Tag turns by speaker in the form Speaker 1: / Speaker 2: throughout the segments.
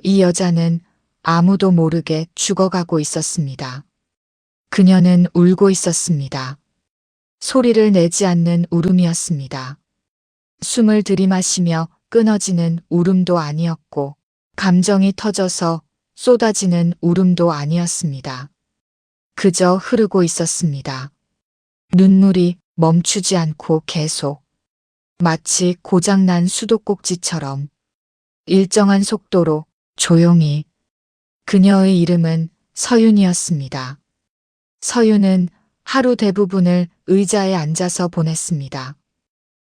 Speaker 1: 이 여자는 아무도 모르게 죽어가고 있었습니다. 그녀는 울고 있었습니다. 소리를 내지 않는 울음이었습니다. 숨을 들이마시며 끊어지는 울음도 아니었고, 감정이 터져서 쏟아지는 울음도 아니었습니다. 그저 흐르고 있었습니다. 눈물이 멈추지 않고 계속, 마치 고장난 수도꼭지처럼 일정한 속도로 조용히. 그녀의 이름은 서윤이었습니다. 서윤은 하루 대부분을 의자에 앉아서 보냈습니다.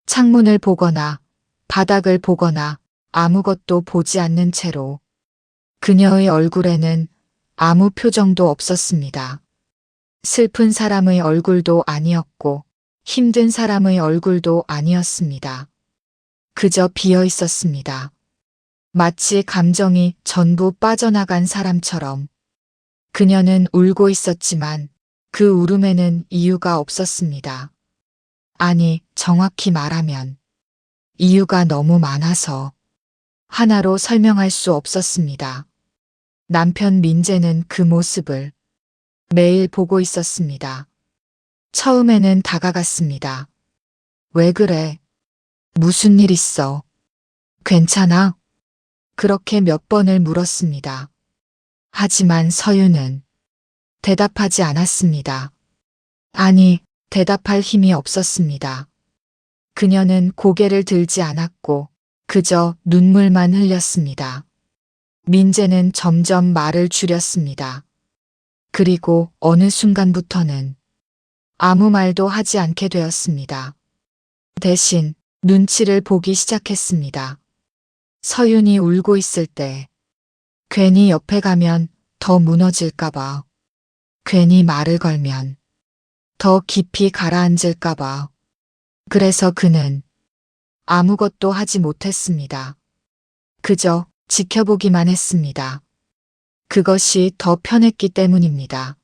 Speaker 1: 창문을 보거나 바닥을 보거나 아무것도 보지 않는 채로. 그녀의 얼굴에는 아무 표정도 없었습니다. 슬픈 사람의 얼굴도 아니었고 힘든 사람의 얼굴도 아니었습니다. 그저 비어 있었습니다. 마치 감정이 전부 빠져나간 사람처럼. 그녀는 울고 있었지만 그 울음에는 이유가 없었습니다. 아니, 정확히 말하면 이유가 너무 많아서 하나로 설명할 수 없었습니다. 남편 민재는 그 모습을 매일 보고 있었습니다. 처음에는 다가갔습니다. 왜 그래? 무슨 일 있어? 괜찮아? 그렇게 몇 번을 물었습니다. 하지만 서윤은 대답하지 않았습니다. 아니, 대답할 힘이 없었습니다. 그녀는 고개를 들지 않았고 그저 눈물만 흘렸습니다. 민재는 점점 말을 줄였습니다. 그리고 어느 순간부터는 아무 말도 하지 않게 되었습니다. 대신 눈치를 보기 시작했습니다. 서윤이 울고 있을 때 괜히 옆에 가면 더 무너질까봐, 괜히 말을 걸면 더 깊이 가라앉을까봐. 그래서 그는 아무것도 하지 못했습니다. 그저 지켜보기만 했습니다. 그것이 더 편했기 때문입니다.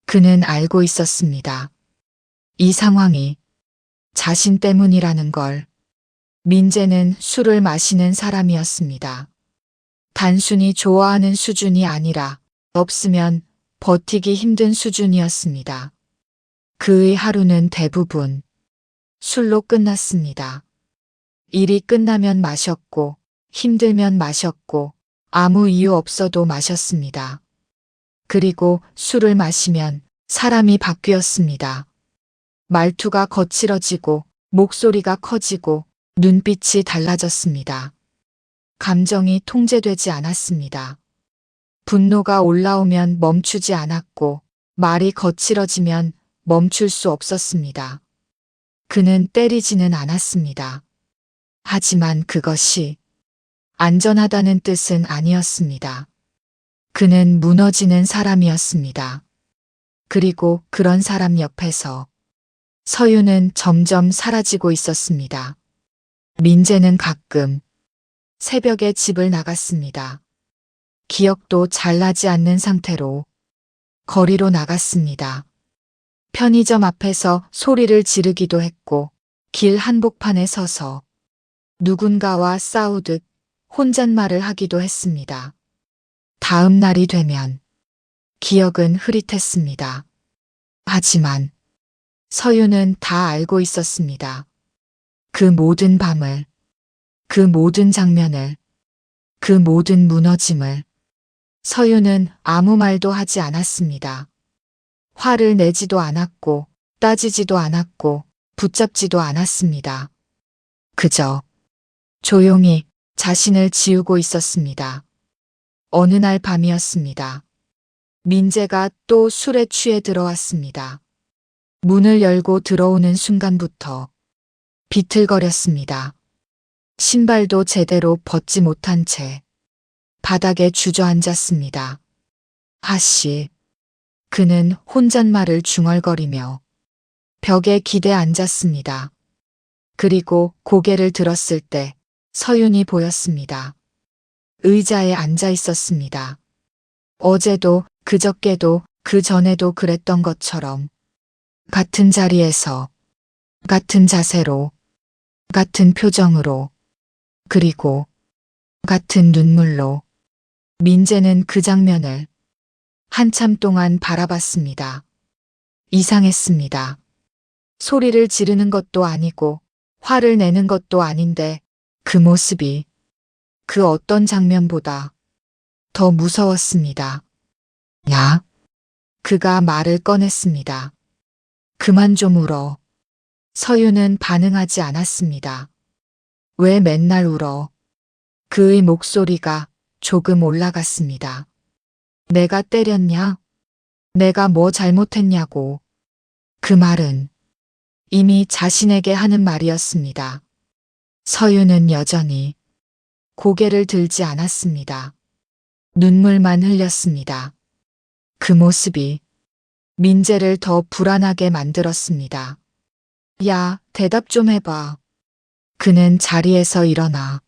Speaker 1: 그는 알고 있었습니다. 이 상황이 자신 때문이라는 걸. 민재는 술을 마시는 사람이었습니다. 단순히 좋아하는 수준이 아니라 없으면 버티기 힘든 수준이었습니다. 그의 하루는 대부분 술로 끝났습니다. 일이 끝나면 마셨고 힘들면 마셨고 아무 이유 없어도 마셨습니다. 그리고 술을 마시면 사람이 바뀌었습니다. 말투가 거칠어지고 목소리가 커지고 눈빛이 달라졌습니다. 감정이 통제되지 않았습니다. 분노가 올라오면 멈추지 않았고 말이 거칠어지면 멈출 수 없었습니다. 그는 때리지는 않았습니다. 하지만 그것이 안전하다는 뜻은 아니었습니다. 그는 무너지는 사람이었습니다. 그리고 그런 사람 옆에서 서윤은 점점 사라지고 있었습니다. 민재는 가끔 새벽에 집을 나갔습니다. 기억도 잘 나지 않는 상태로 거리로 나갔습니다. 편의점 앞에서 소리를 지르기도 했고 길 한복판에 서서 누군가와 싸우듯 혼잣말을 하기도 했습니다. 다음 날이 되면 기억은 흐릿했습니다. 하지만 서윤은 다 알고 있었습니다. 그 모든 밤을, 그 모든 장면을, 그 모든 무너짐을. 서윤은 아무 말도 하지 않았습니다. 화를 내지도 않았고 따지지도 않았고 붙잡지도 않았습니다. 그저 조용히 자신을 지우고 있었습니다. 어느 날 밤이었습니다. 민재가 또 술에 취해 들어왔습니다. 문을 열고 들어오는 순간부터 비틀거렸습니다. 신발도 제대로 벗지 못한 채 바닥에 주저앉았습니다. 하씨. 그는 혼잣말을 중얼거리며 벽에 기대 앉았습니다. 그리고 고개를 들었을 때 서윤이 보였습니다. 의자에 앉아 있었습니다. 어제도 그저께도 그 전에도 그랬던 것처럼 같은 자리에서 같은 자세로 같은 표정으로 그리고 같은 눈물로 민재는 그 장면을 한참 동안 바라봤습니다. 이상했습니다. 소리를 지르는 것도 아니고 화를 내는 것도 아닌데 그 모습이 그 어떤 장면보다 더 무서웠습니다. 야, 그가 말을 꺼냈습니다. 그만 좀 울어. 서윤은 반응하지 않았습니다. 왜 맨날 울어? 그의 목소리가 조금 올라갔습니다. 내가 때렸냐? 내가 뭐 잘못했냐고. 그 말은 이미 자신에게 하는 말이었습니다. 서윤은 여전히 고개를 들지 않았습니다. 눈물만 흘렸습니다. 그 모습이 민재를 더 불안하게 만들었습니다. 야, 대답 좀 해봐. 그는 자리에서 일어나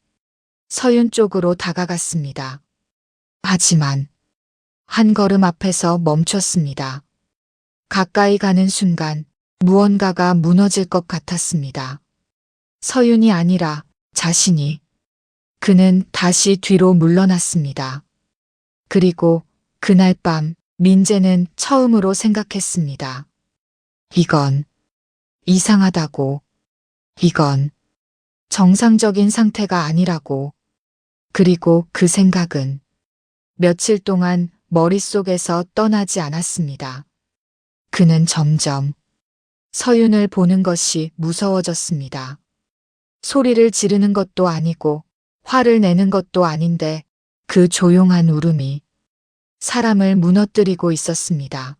Speaker 1: 서윤 쪽으로 다가갔습니다. 하지만 한 걸음 앞에서 멈췄습니다. 가까이 가는 순간 무언가가 무너질 것 같았습니다. 서윤이 아니라 자신이. 그는 다시 뒤로 물러났습니다. 그리고 그날 밤 민재는 처음으로 생각했습니다. 이건 이상하다고. 이건 정상적인 상태가 아니라고. 그리고 그 생각은 며칠 동안 머릿속에서 떠나지 않았습니다. 그는 점점 서윤을 보는 것이 무서워졌습니다. 소리를 지르는 것도 아니고 화를 내는 것도 아닌데 그 조용한 울음이 사람을 무너뜨리고 있었습니다.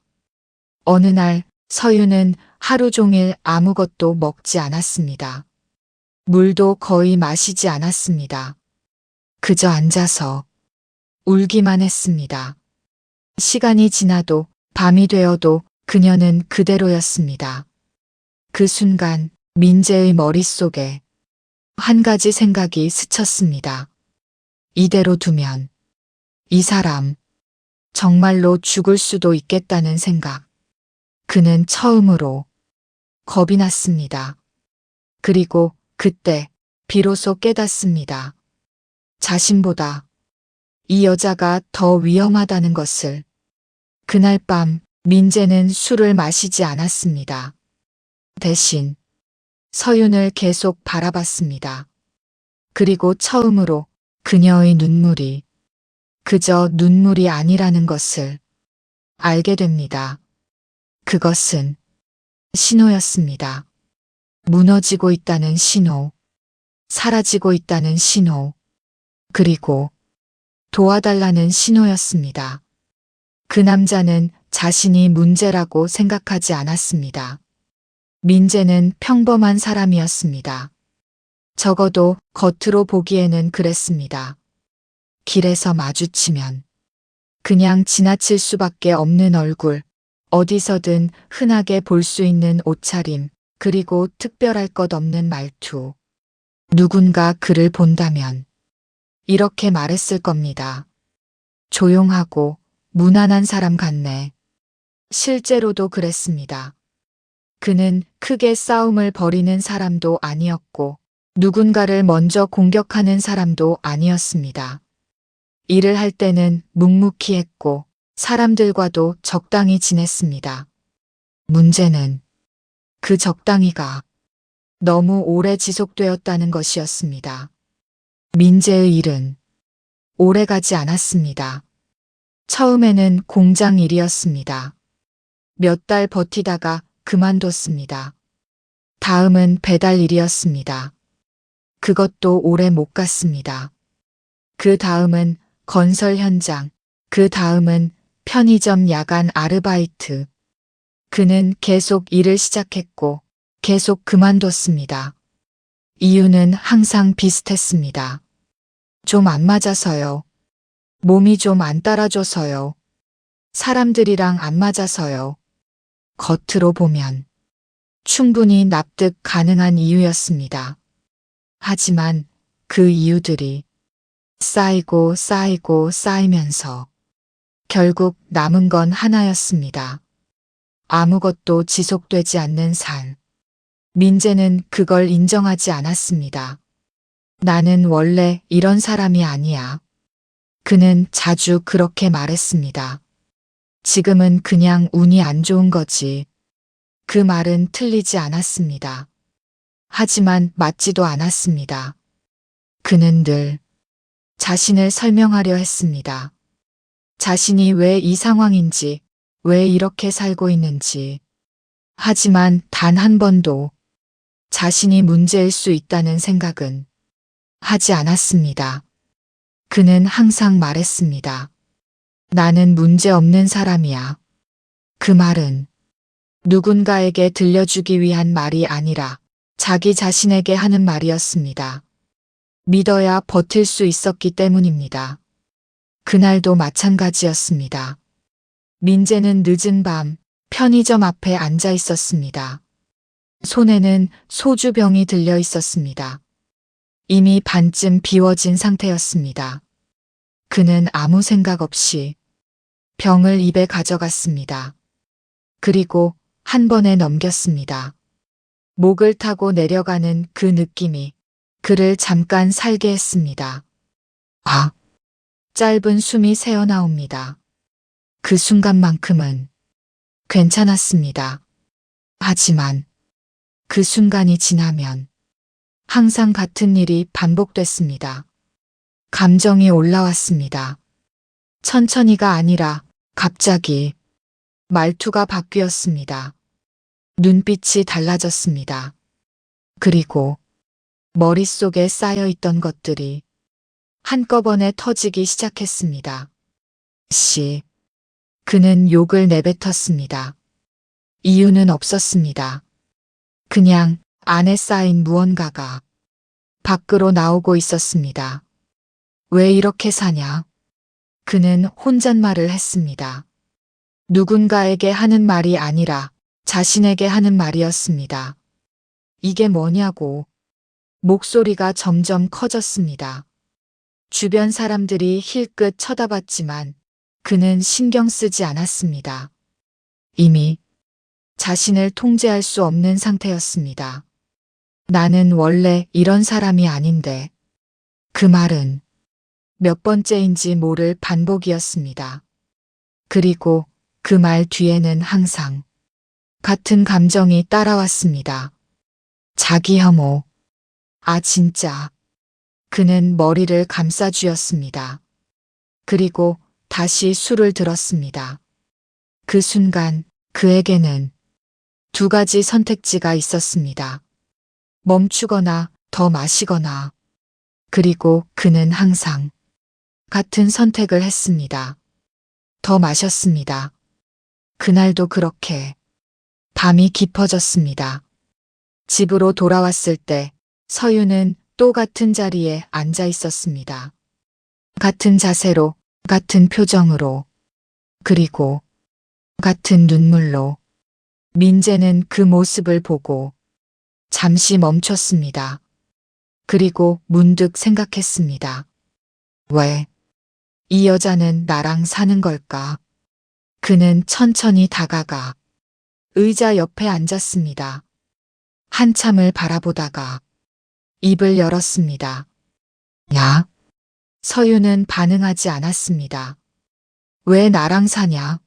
Speaker 1: 어느 날 서윤은 하루 종일 아무것도 먹지 않았습니다. 물도 거의 마시지 않았습니다. 그저 앉아서 울기만 했습니다. 시간이 지나도 밤이 되어도 그녀는 그대로였습니다. 그 순간 민재의 머릿속에 한 가지 생각이 스쳤습니다. 이대로 두면 이 사람 정말로 죽을 수도 있겠다는 생각. 그는 처음으로 겁이 났습니다. 그리고 그때 비로소 깨닫습니다. 자신보다 이 여자가 더 위험하다는 것을. 그날 밤 민재는 술을 마시지 않았습니다. 대신 서윤을 계속 바라봤습니다. 그리고 처음으로 그녀의 눈물이 그저 눈물이 아니라는 것을 알게 됩니다. 그것은 신호였습니다. 무너지고 있다는 신호, 사라지고 있다는 신호, 그리고 도와달라는 신호였습니다. 그 남자는 자신이 문제라고 생각하지 않았습니다. 민재는 평범한 사람이었습니다. 적어도 겉으로 보기에는 그랬습니다. 길에서 마주치면 그냥 지나칠 수밖에 없는 얼굴, 어디서든 흔하게 볼 수 있는 옷차림, 그리고 특별할 것 없는 말투. 누군가 그를 본다면 이렇게 말했을 겁니다. 조용하고 무난한 사람 같네. 실제로도 그랬습니다. 그는 크게 싸움을 벌이는 사람도 아니었고 누군가를 먼저 공격하는 사람도 아니었습니다. 일을 할 때는 묵묵히 했고 사람들과도 적당히 지냈습니다. 문제는 그 적당히가 너무 오래 지속되었다는 것이었습니다. 민재의 일은 오래 가지 않았습니다. 처음에는 공장 일이었습니다. 몇 달 버티다가 그만뒀습니다. 다음은 배달 일이었습니다. 그것도 오래 못 갔습니다. 그 다음은 건설 현장, 그 다음은 편의점 야간 아르바이트. 그는 계속 일을 시작했고 계속 그만뒀습니다. 이유는 항상 비슷했습니다. 좀 안 맞아서요. 몸이 좀 안 따라줘서요. 사람들이랑 안 맞아서요. 겉으로 보면 충분히 납득 가능한 이유였습니다. 하지만 그 이유들이 쌓이고 쌓이고 쌓이면서 결국 남은 건 하나였습니다. 아무것도 지속되지 않는 삶. 민재는 그걸 인정하지 않았습니다. 나는 원래 이런 사람이 아니야. 그는 자주 그렇게 말했습니다. 지금은 그냥 운이 안 좋은 거지. 그 말은 틀리지 않았습니다. 하지만 맞지도 않았습니다. 그는 늘 자신을 설명하려 했습니다. 자신이 왜 이 상황인지, 왜 이렇게 살고 있는지. 하지만 단 한 번도 자신이 문제일 수 있다는 생각은 하지 않았습니다. 그는 항상 말했습니다. 나는 문제 없는 사람이야. 그 말은 누군가에게 들려주기 위한 말이 아니라 자기 자신에게 하는 말이었습니다. 믿어야 버틸 수 있었기 때문입니다. 그날도 마찬가지였습니다. 민재는 늦은 밤 편의점 앞에 앉아 있었습니다. 손에는 소주병이 들려 있었습니다. 이미 반쯤 비워진 상태였습니다. 그는 아무 생각 없이 병을 입에 가져갔습니다. 그리고 한 번에 넘겼습니다. 목을 타고 내려가는 그 느낌이 그를 잠깐 살게 했습니다. 아! 짧은 숨이 새어나옵니다. 그 순간만큼은 괜찮았습니다. 하지만 그 순간이 지나면 항상 같은 일이 반복됐습니다. 감정이 올라왔습니다. 천천히가 아니라 갑자기 말투가 바뀌었습니다. 눈빛이 달라졌습니다. 그리고 머릿속에 쌓여있던 것들이 한꺼번에 터지기 시작했습니다. 그는 욕을 내뱉었습니다. 이유는 없었습니다. 그냥 안에 쌓인 무언가가 밖으로 나오고 있었습니다. 왜 이렇게 사냐? 그는 혼잣말을 했습니다. 누군가에게 하는 말이 아니라 자신에게 하는 말이었습니다. 이게 뭐냐고. 목소리가 점점 커졌습니다. 주변 사람들이 힐끗 쳐다봤지만 그는 신경 쓰지 않았습니다. 이미 자신을 통제할 수 없는 상태였습니다. 나는 원래 이런 사람이 아닌데. 그 말은 몇 번째인지 모를 반복이었습니다. 그리고 그 말 뒤에는 항상 같은 감정이 따라왔습니다. 자기 혐오. 아, 진짜. 그는 머리를 감싸쥐었습니다. 그리고 다시 술을 들었습니다. 그 순간 그에게는 두 가지 선택지가 있었습니다. 멈추거나 더 마시거나. 그리고 그는 항상 같은 선택을 했습니다. 더 마셨습니다. 그날도 그렇게 밤이 깊어졌습니다. 집으로 돌아왔을 때 서유는 또 같은 자리에 앉아 있었습니다. 같은 자세로, 같은 표정으로, 그리고 같은 눈물로. 민재는 그 모습을 보고 잠시 멈췄습니다. 그리고 문득 생각했습니다. 왜 이 여자는 나랑 사는 걸까? 그는 천천히 다가가 의자 옆에 앉았습니다. 한참을 바라보다가 입을 열었습니다. 야? 서유는 반응하지 않았습니다. 왜 나랑 사냐?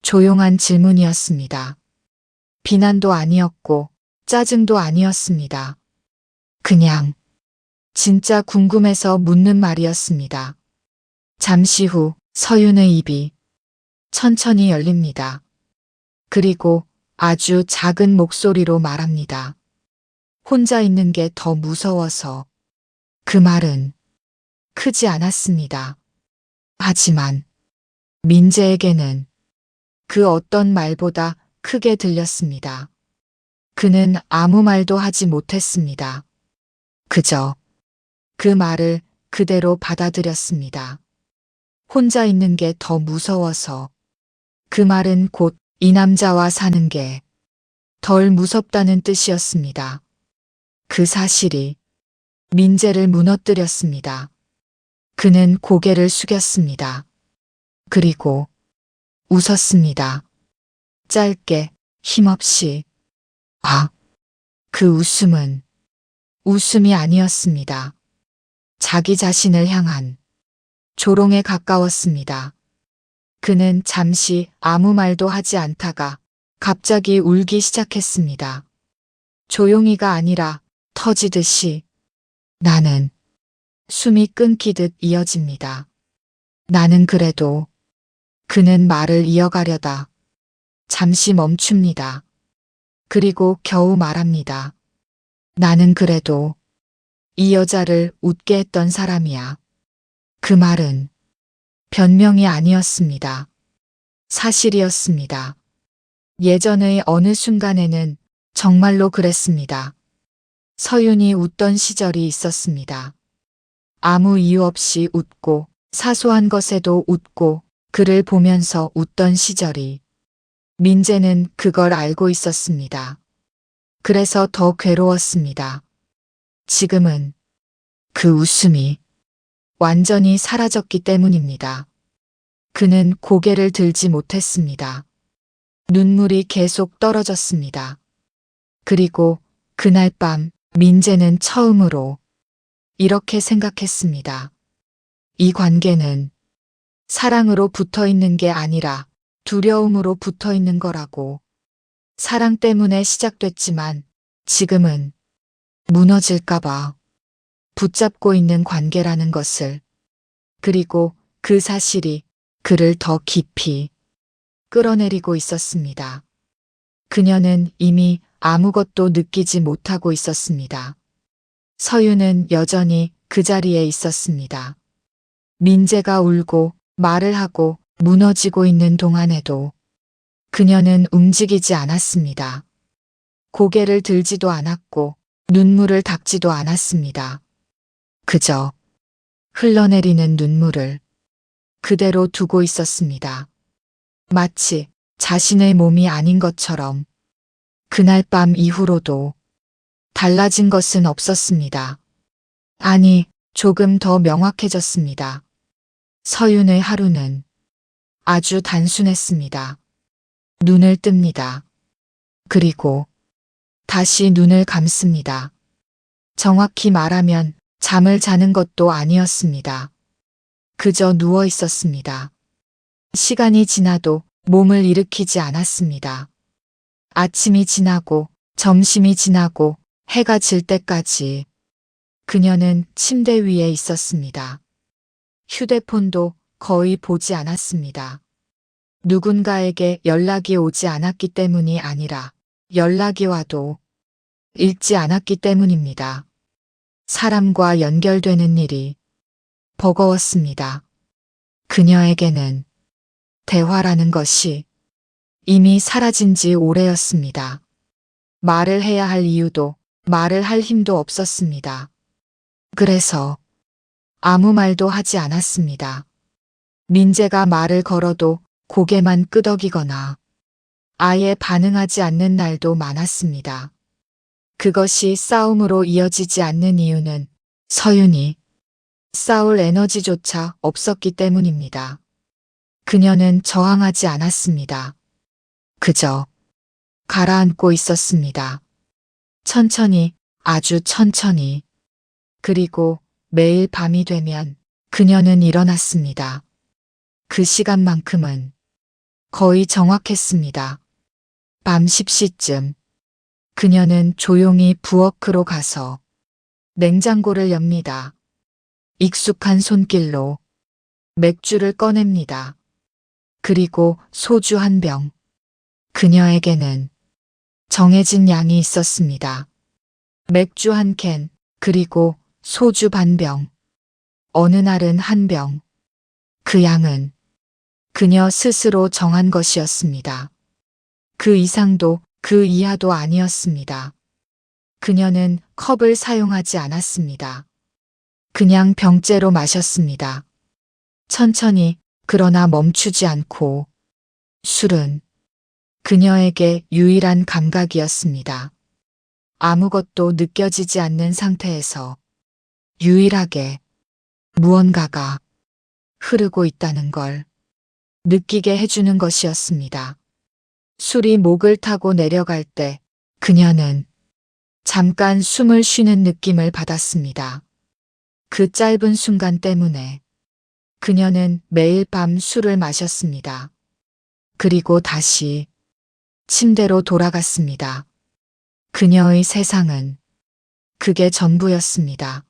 Speaker 1: 조용한 질문이었습니다. 비난도 아니었고 짜증도 아니었습니다. 그냥 진짜 궁금해서 묻는 말이었습니다. 잠시 후 서윤의 입이 천천히 열립니다. 그리고 아주 작은 목소리로 말합니다. 혼자 있는 게 더 무서워서. 그 말은 크지 않았습니다. 하지만 민재에게는 그 어떤 말보다 크게 들렸습니다. 그는 아무 말도 하지 못했습니다. 그저 그 말을 그대로 받아들였습니다. 혼자 있는 게 더 무서워서. 그 말은 곧 이 남자와 사는 게 덜 무섭다는 뜻이었습니다. 그 사실이 민재를 무너뜨렸습니다. 그는 고개를 숙였습니다. 그리고 웃었습니다. 짧게, 힘없이. 아, 그 웃음은 웃음이 아니었습니다. 자기 자신을 향한 조롱에 가까웠습니다. 그는 잠시 아무 말도 하지 않다가 갑자기 울기 시작했습니다. 조용히가 아니라 터지듯이. 나는 숨이 끊기듯 이어집니다. 나는 그래도. 그는 말을 이어가려다 잠시 멈춥니다. 그리고 겨우 말합니다. 나는 그래도 이 여자를 웃게 했던 사람이야. 그 말은 변명이 아니었습니다. 사실이었습니다. 예전의 어느 순간에는 정말로 그랬습니다. 서윤이 웃던 시절이 있었습니다. 아무 이유 없이 웃고 사소한 것에도 웃고 그를 보면서 웃던 시절이. 민재는 그걸 알고 있었습니다. 그래서 더 괴로웠습니다. 지금은 그 웃음이 완전히 사라졌기 때문입니다. 그는 고개를 들지 못했습니다. 눈물이 계속 떨어졌습니다. 그리고 그날 밤 민재는 처음으로 이렇게 생각했습니다. 이 관계는 사랑으로 붙어 있는 게 아니라 두려움으로 붙어 있는 거라고. 사랑 때문에 시작됐지만 지금은 무너질까봐 붙잡고 있는 관계라는 것을. 그리고 그 사실이 그를 더 깊이 끌어내리고 있었습니다. 그녀는 이미 아무것도 느끼지 못하고 있었습니다. 서윤은 여전히 그 자리에 있었습니다. 민재가 울고 말을 하고 무너지고 있는 동안에도 그녀는 움직이지 않았습니다. 고개를 들지도 않았고 눈물을 닦지도 않았습니다. 그저 흘러내리는 눈물을 그대로 두고 있었습니다. 마치 자신의 몸이 아닌 것처럼. 그날 밤 이후로도 달라진 것은 없었습니다. 아니, 조금 더 명확해졌습니다. 서윤의 하루는 아주 단순했습니다. 눈을 뜹니다. 그리고 다시 눈을 감습니다. 정확히 말하면 잠을 자는 것도 아니었습니다. 그저 누워 있었습니다. 시간이 지나도 몸을 일으키지 않았습니다. 아침이 지나고 점심이 지나고 해가 질 때까지 그녀는 침대 위에 있었습니다. 휴대폰도 거의 보지 않았습니다. 누군가에게 연락이 오지 않았기 때문이 아니라 연락이 와도 읽지 않았기 때문입니다. 사람과 연결되는 일이 버거웠습니다. 그녀에게는 대화라는 것이 이미 사라진 지 오래였습니다. 말을 해야 할 이유도 말을 할 힘도 없었습니다. 그래서 아무 말도 하지 않았습니다. 민재가 말을 걸어도 고개만 끄덕이거나 아예 반응하지 않는 날도 많았습니다. 그것이 싸움으로 이어지지 않는 이유는 서윤이 싸울 에너지조차 없었기 때문입니다. 그녀는 저항하지 않았습니다. 그저 가라앉고 있었습니다. 천천히, 아주 천천히. 그리고 매일 밤이 되면 그녀는 일어났습니다. 그 시간만큼은 거의 정확했습니다. 밤 10시쯤 그녀는 조용히 부엌으로 가서 냉장고를 엽니다. 익숙한 손길로 맥주를 꺼냅니다. 그리고 소주 한 병. 그녀에게는 정해진 양이 있었습니다. 맥주 한 캔, 그리고 소주 반 병. 어느 날은 한 병. 그 양은 그녀 스스로 정한 것이었습니다. 그 이상도 그 이하도 아니었습니다. 그녀는 컵을 사용하지 않았습니다. 그냥 병째로 마셨습니다. 천천히, 그러나 멈추지 않고. 술은 그녀에게 유일한 감각이었습니다. 아무것도 느껴지지 않는 상태에서 유일하게 무언가가 흐르고 있다는 걸 느끼게 해주는 것이었습니다. 술이 목을 타고 내려갈 때 그녀는 잠깐 숨을 쉬는 느낌을 받았습니다. 그 짧은 순간 때문에 그녀는 매일 밤 술을 마셨습니다. 그리고 다시 침대로 돌아갔습니다. 그녀의 세상은 그게 전부였습니다.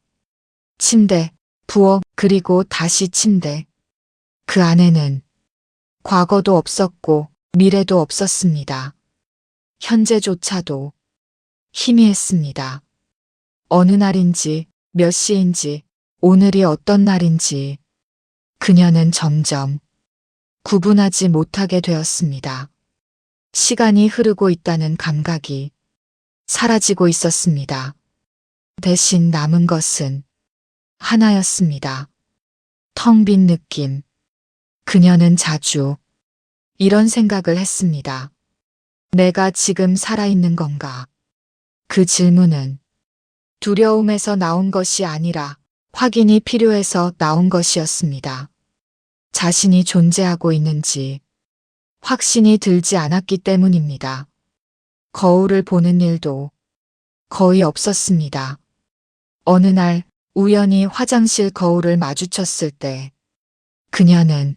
Speaker 1: 침대, 부엌, 그리고 다시 침대. 그 안에는 과거도 없었고 미래도 없었습니다. 현재조차도 희미했습니다. 어느 날인지, 몇 시인지, 오늘이 어떤 날인지 그녀는 점점 구분하지 못하게 되었습니다. 시간이 흐르고 있다는 감각이 사라지고 있었습니다. 대신 남은 것은 하나였습니다. 텅 빈 느낌. 그녀는 자주 이런 생각을 했습니다. 내가 지금 살아있는 건가? 그 질문은 두려움에서 나온 것이 아니라 확인이 필요해서 나온 것이었습니다. 자신이 존재하고 있는지 확신이 들지 않았기 때문입니다. 거울을 보는 일도 거의 없었습니다. 어느 날 우연히 화장실 거울을 마주쳤을 때 그녀는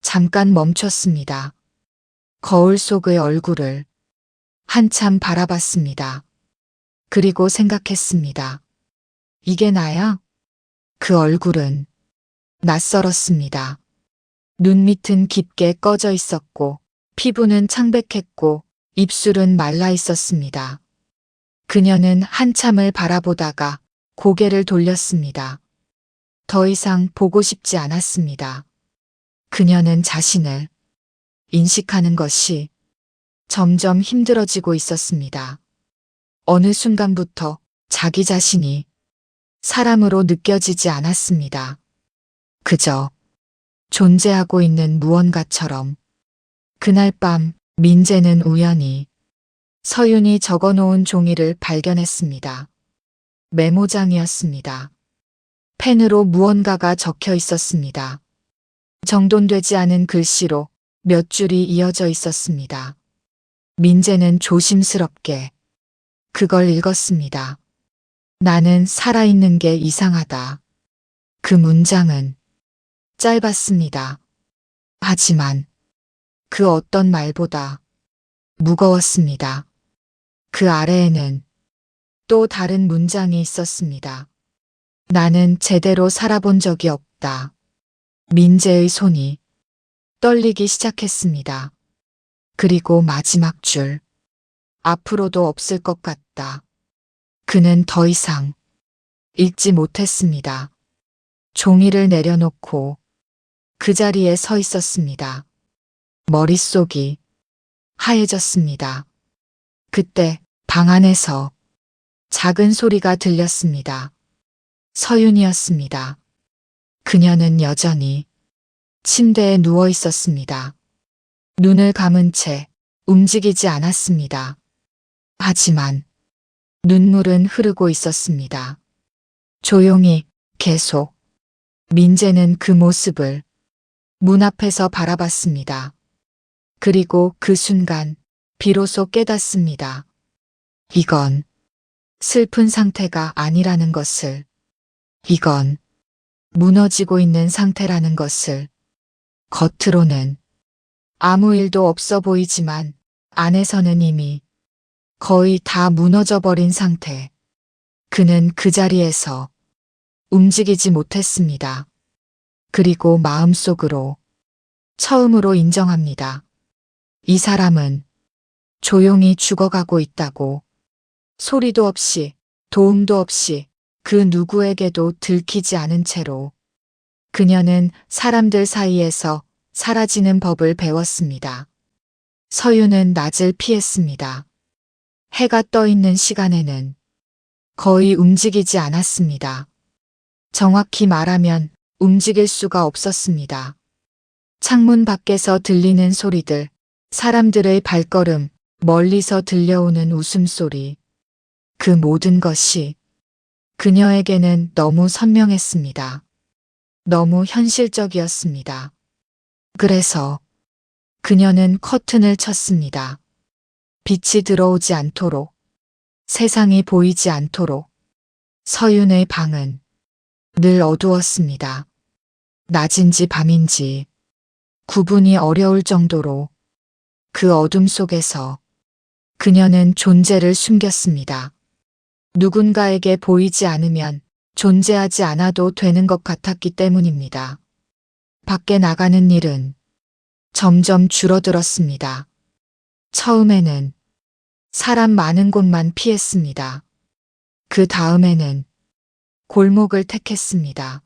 Speaker 1: 잠깐 멈췄습니다. 거울 속의 얼굴을 한참 바라봤습니다. 그리고 생각했습니다. 이게 나야? 그 얼굴은 낯설었습니다. 눈 밑은 깊게 꺼져 있었고 피부는 창백했고 입술은 말라 있었습니다. 그녀는 한참을 바라보다가 고개를 돌렸습니다. 더 이상 보고 싶지 않았습니다. 그녀는 자신을 인식하는 것이 점점 힘들어지고 있었습니다. 어느 순간부터 자기 자신이 사람으로 느껴지지 않았습니다. 그저 존재하고 있는 무언가처럼. 그날 밤 민재는 우연히 서윤이 적어놓은 종이를 발견했습니다. 메모장이었습니다. 펜으로 무언가가 적혀 있었습니다. 정돈되지 않은 글씨로 몇 줄이 이어져 있었습니다. 민재는 조심스럽게 그걸 읽었습니다. 나는 살아있는 게 이상하다. 그 문장은 짧았습니다. 하지만 그 어떤 말보다 무거웠습니다. 그 아래에는 또 다른 문장이 있었습니다. 나는 제대로 살아본 적이 없다. 민재의 손이 떨리기 시작했습니다. 그리고 마지막 줄. 앞으로도 없을 것 같다. 그는 더 이상 읽지 못했습니다. 종이를 내려놓고 그 자리에 서 있었습니다. 머릿속이 하얘졌습니다. 그때 방 안에서 작은 소리가 들렸습니다. 서윤이었습니다. 그녀는 여전히 침대에 누워 있었습니다. 눈을 감은 채 움직이지 않았습니다. 하지만 눈물은 흐르고 있었습니다. 조용히, 계속. 민재는 그 모습을 문 앞에서 바라봤습니다. 그리고 그 순간 비로소 깨닫습니다. 이건 슬픈 상태가 아니라는 것을, 이건 무너지고 있는 상태라는 것을. 겉으로는 아무 일도 없어 보이지만 안에서는 이미 거의 다 무너져 버린 상태. 그는 그 자리에서 움직이지 못했습니다. 그리고 마음속으로 처음으로 인정합니다. 이 사람은 조용히 죽어가고 있다고. 소리도 없이, 도움도 없이, 그 누구에게도 들키지 않은 채로. 그녀는 사람들 사이에서 사라지는 법을 배웠습니다. 서윤은 낮을 피했습니다. 해가 떠 있는 시간에는 거의 움직이지 않았습니다. 정확히 말하면 움직일 수가 없었습니다. 창문 밖에서 들리는 소리들, 사람들의 발걸음, 멀리서 들려오는 웃음소리. 그 모든 것이 그녀에게는 너무 선명했습니다. 너무 현실적이었습니다. 그래서 그녀는 커튼을 쳤습니다. 빛이 들어오지 않도록, 세상이 보이지 않도록. 서윤의 방은 늘 어두웠습니다. 낮인지 밤인지 구분이 어려울 정도로 그 어둠 속에서 그녀는 존재를 숨겼습니다. 누군가에게 보이지 않으면 존재하지 않아도 되는 것 같았기 때문입니다. 밖에 나가는 일은 점점 줄어들었습니다. 처음에는 사람 많은 곳만 피했습니다. 그 다음에는 골목을 택했습니다.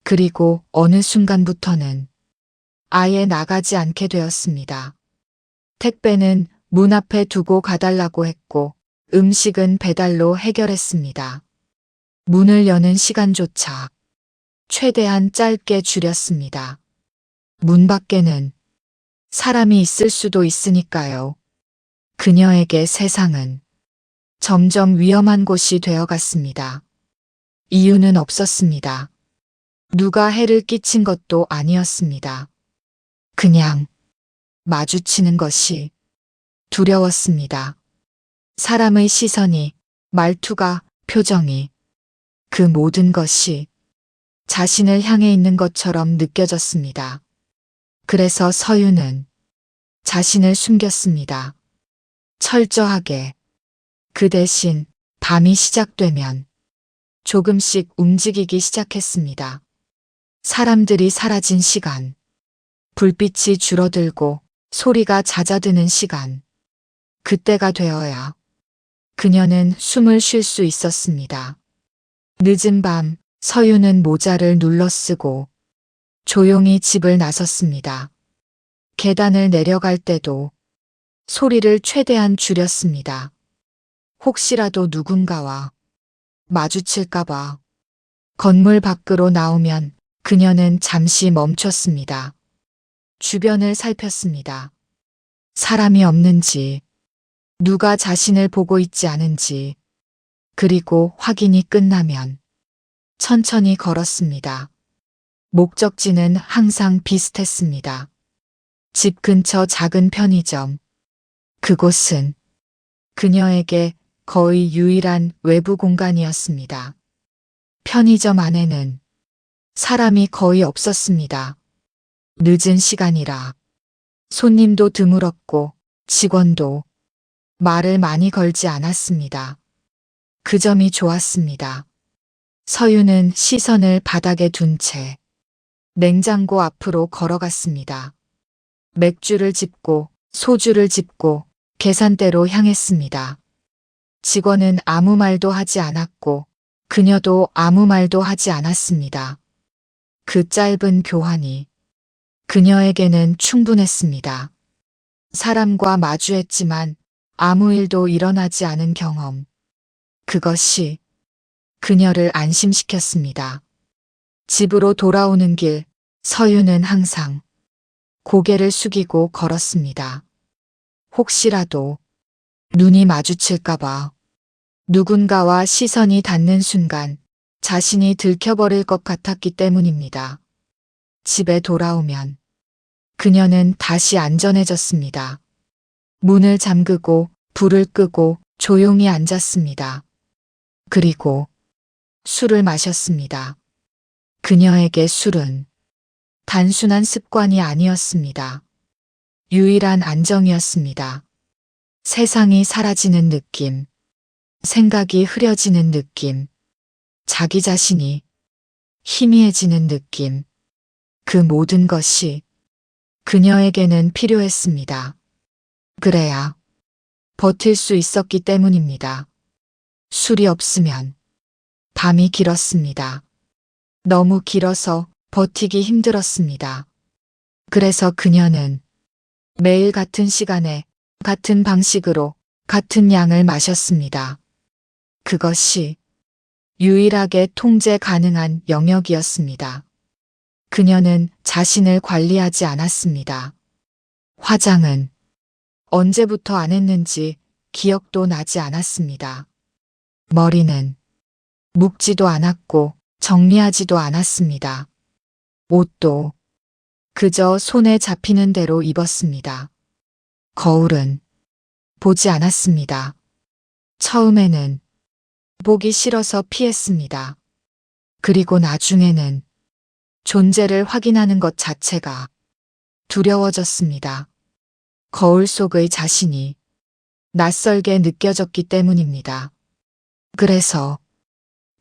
Speaker 1: 그리고 어느 순간부터는 아예 나가지 않게 되었습니다. 택배는 문 앞에 두고 가달라고 했고 음식은 배달로 해결했습니다. 문을 여는 시간조차 최대한 짧게 줄였습니다. 문 밖에는 사람이 있을 수도 있으니까요. 그녀에게 세상은 점점 위험한 곳이 되어갔습니다. 이유는 없었습니다. 누가 해를 끼친 것도 아니었습니다. 그냥 마주치는 것이 두려웠습니다. 사람의 시선이, 말투가, 표정이, 그 모든 것이 자신을 향해 있는 것처럼 느껴졌습니다. 그래서 서유는 자신을 숨겼습니다. 철저하게. 그 대신 밤이 시작되면 조금씩 움직이기 시작했습니다. 사람들이 사라진 시간, 불빛이 줄어들고 소리가 잦아드는 시간, 그때가 되어야 그녀는 숨을 쉴 수 있었습니다. 늦은 밤, 서유는 모자를 눌러 쓰고 조용히 집을 나섰습니다. 계단을 내려갈 때도 소리를 최대한 줄였습니다. 혹시라도 누군가와 마주칠까봐. 건물 밖으로 나오면 그녀는 잠시 멈췄습니다. 주변을 살폈습니다. 사람이 없는지, 누가 자신을 보고 있지 않은지, 그리고 확인이 끝나면 천천히 걸었습니다. 목적지는 항상 비슷했습니다. 집 근처 작은 편의점. 그곳은 그녀에게 거의 유일한 외부 공간이었습니다. 편의점 안에는 사람이 거의 없었습니다. 늦은 시간이라 손님도 드물었고 직원도 말을 많이 걸지 않았습니다. 그 점이 좋았습니다. 서유는 시선을 바닥에 둔 채 냉장고 앞으로 걸어갔습니다. 맥주를 집고 소주를 집고 계산대로 향했습니다. 직원은 아무 말도 하지 않았고 그녀도 아무 말도 하지 않았습니다. 그 짧은 교환이 그녀에게는 충분했습니다. 사람과 마주했지만 아무 일도 일어나지 않은 경험. 그것이 그녀를 안심시켰습니다. 집으로 돌아오는 길, 서유는 항상 고개를 숙이고 걸었습니다. 혹시라도 눈이 마주칠까봐. 누군가와 시선이 닿는 순간 자신이 들켜버릴 것 같았기 때문입니다. 집에 돌아오면 그녀는 다시 안전해졌습니다. 문을 잠그고 불을 끄고 조용히 앉았습니다. 그리고 술을 마셨습니다. 그녀에게 술은 단순한 습관이 아니었습니다. 유일한 안정이었습니다. 세상이 사라지는 느낌, 생각이 흐려지는 느낌, 자기 자신이 희미해지는 느낌, 그 모든 것이 그녀에게는 필요했습니다. 그래야 버틸 수 있었기 때문입니다. 술이 없으면 밤이 길었습니다. 너무 길어서 버티기 힘들었습니다. 그래서 그녀는 매일 같은 시간에 같은 방식으로 같은 양을 마셨습니다. 그것이 유일하게 통제 가능한 영역이었습니다. 그녀는 자신을 관리하지 않았습니다. 화장은 언제부터 안 했는지 기억도 나지 않았습니다. 머리는 묶지도 않았고 정리하지도 않았습니다. 옷도 그저 손에 잡히는 대로 입었습니다. 거울은 보지 않았습니다. 처음에는 보기 싫어서 피했습니다. 그리고 나중에는 존재를 확인하는 것 자체가 두려워졌습니다. 거울 속의 자신이 낯설게 느껴졌기 때문입니다. 그래서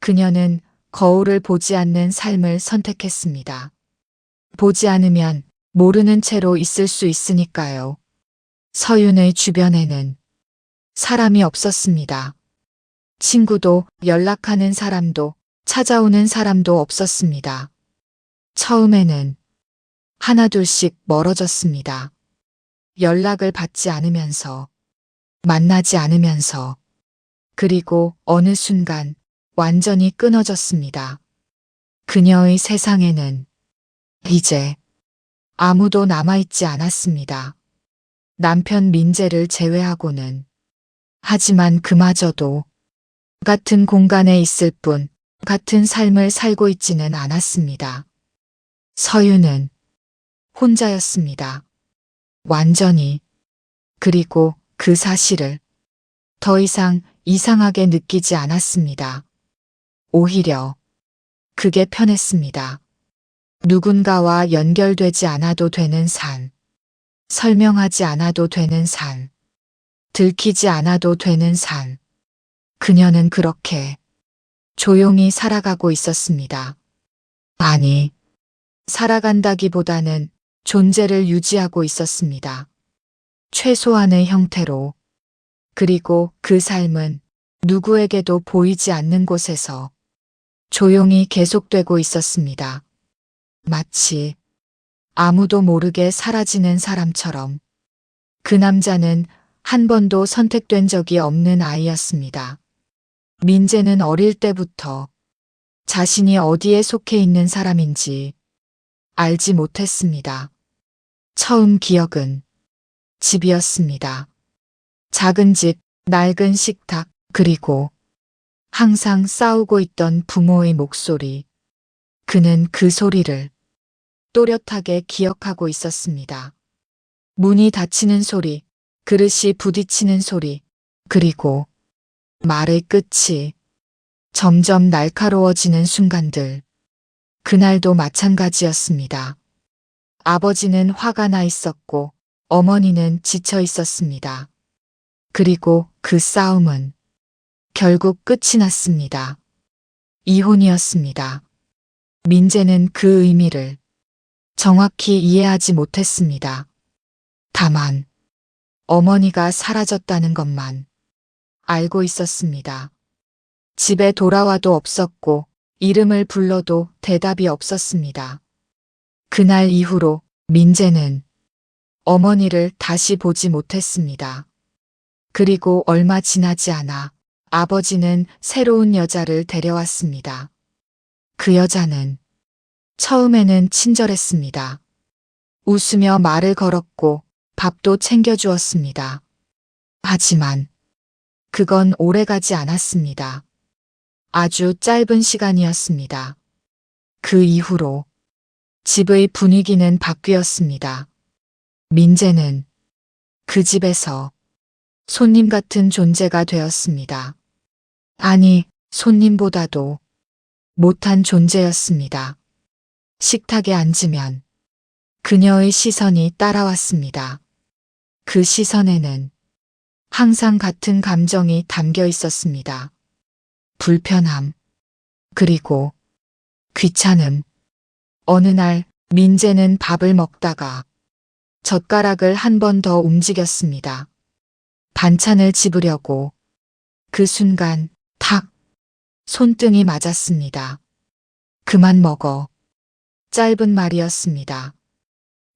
Speaker 1: 그녀는 거울을 보지 않는 삶을 선택했습니다. 보지 않으면 모르는 채로 있을 수 있으니까요. 서윤의 주변에는 사람이 없었습니다. 친구도, 연락하는 사람도, 찾아오는 사람도 없었습니다. 처음에는 하나둘씩 멀어졌습니다. 연락을 받지 않으면서, 만나지 않으면서, 그리고 어느 순간 완전히 끊어졌습니다. 그녀의 세상에는 이제 아무도 남아있지 않았습니다. 남편 민재를 제외하고는. 하지만 그마저도 같은 공간에 있을 뿐 같은 삶을 살고 있지는 않았습니다. 서윤은 혼자였습니다. 완전히. 그리고 그 사실을 더 이상 이상하게 느끼지 않았습니다. 오히려 그게 편했습니다. 누군가와 연결되지 않아도 되는 삶, 설명하지 않아도 되는 삶, 들키지 않아도 되는 삶. 그녀는 그렇게 조용히 살아가고 있었습니다. 아니, 살아간다기보다는 존재를 유지하고 있었습니다. 최소한의 형태로. 그리고 그 삶은 누구에게도 보이지 않는 곳에서 조용히 계속되고 있었습니다. 마치 아무도 모르게 사라지는 사람처럼. 그 남자는 한 번도 선택된 적이 없는 아이였습니다. 민재는 어릴 때부터 자신이 어디에 속해 있는 사람인지 알지 못했습니다. 처음 기억은 집이었습니다. 작은 집, 낡은 식탁, 그리고 항상 싸우고 있던 부모의 목소리. 그는 그 소리를 또렷하게 기억하고 있었습니다. 문이 닫히는 소리, 그릇이 부딪히는 소리, 그리고 말의 끝이 점점 날카로워지는 순간들. 그날도 마찬가지였습니다. 아버지는 화가 나 있었고 어머니는 지쳐 있었습니다. 그리고 그 싸움은 결국 끝이 났습니다. 이혼이었습니다. 민재는 그 의미를 정확히 이해하지 못했습니다. 다만 어머니가 사라졌다는 것만 알고 있었습니다. 집에 돌아와도 없었고 이름을 불러도 대답이 없었습니다. 그날 이후로 민재는 어머니를 다시 보지 못했습니다. 그리고 얼마 지나지 않아 아버지는 새로운 여자를 데려왔습니다. 그 여자는 처음에는 친절했습니다. 웃으며 말을 걸었고 밥도 챙겨주었습니다. 하지만 그건 오래가지 않았습니다. 아주 짧은 시간이었습니다. 그 이후로 집의 분위기는 바뀌었습니다. 민재는 그 집에서 손님 같은 존재가 되었습니다. 아니, 손님보다도 못한 존재였습니다. 식탁에 앉으면 그녀의 시선이 따라왔습니다. 그 시선에는 항상 같은 감정이 담겨 있었습니다. 불편함, 그리고 귀찮음. 어느 날 민재는 밥을 먹다가 젓가락을 한 번 더 움직였습니다. 반찬을 집으려고. 그 순간 탁 손등이 맞았습니다. 그만 먹어. 짧은 말이었습니다.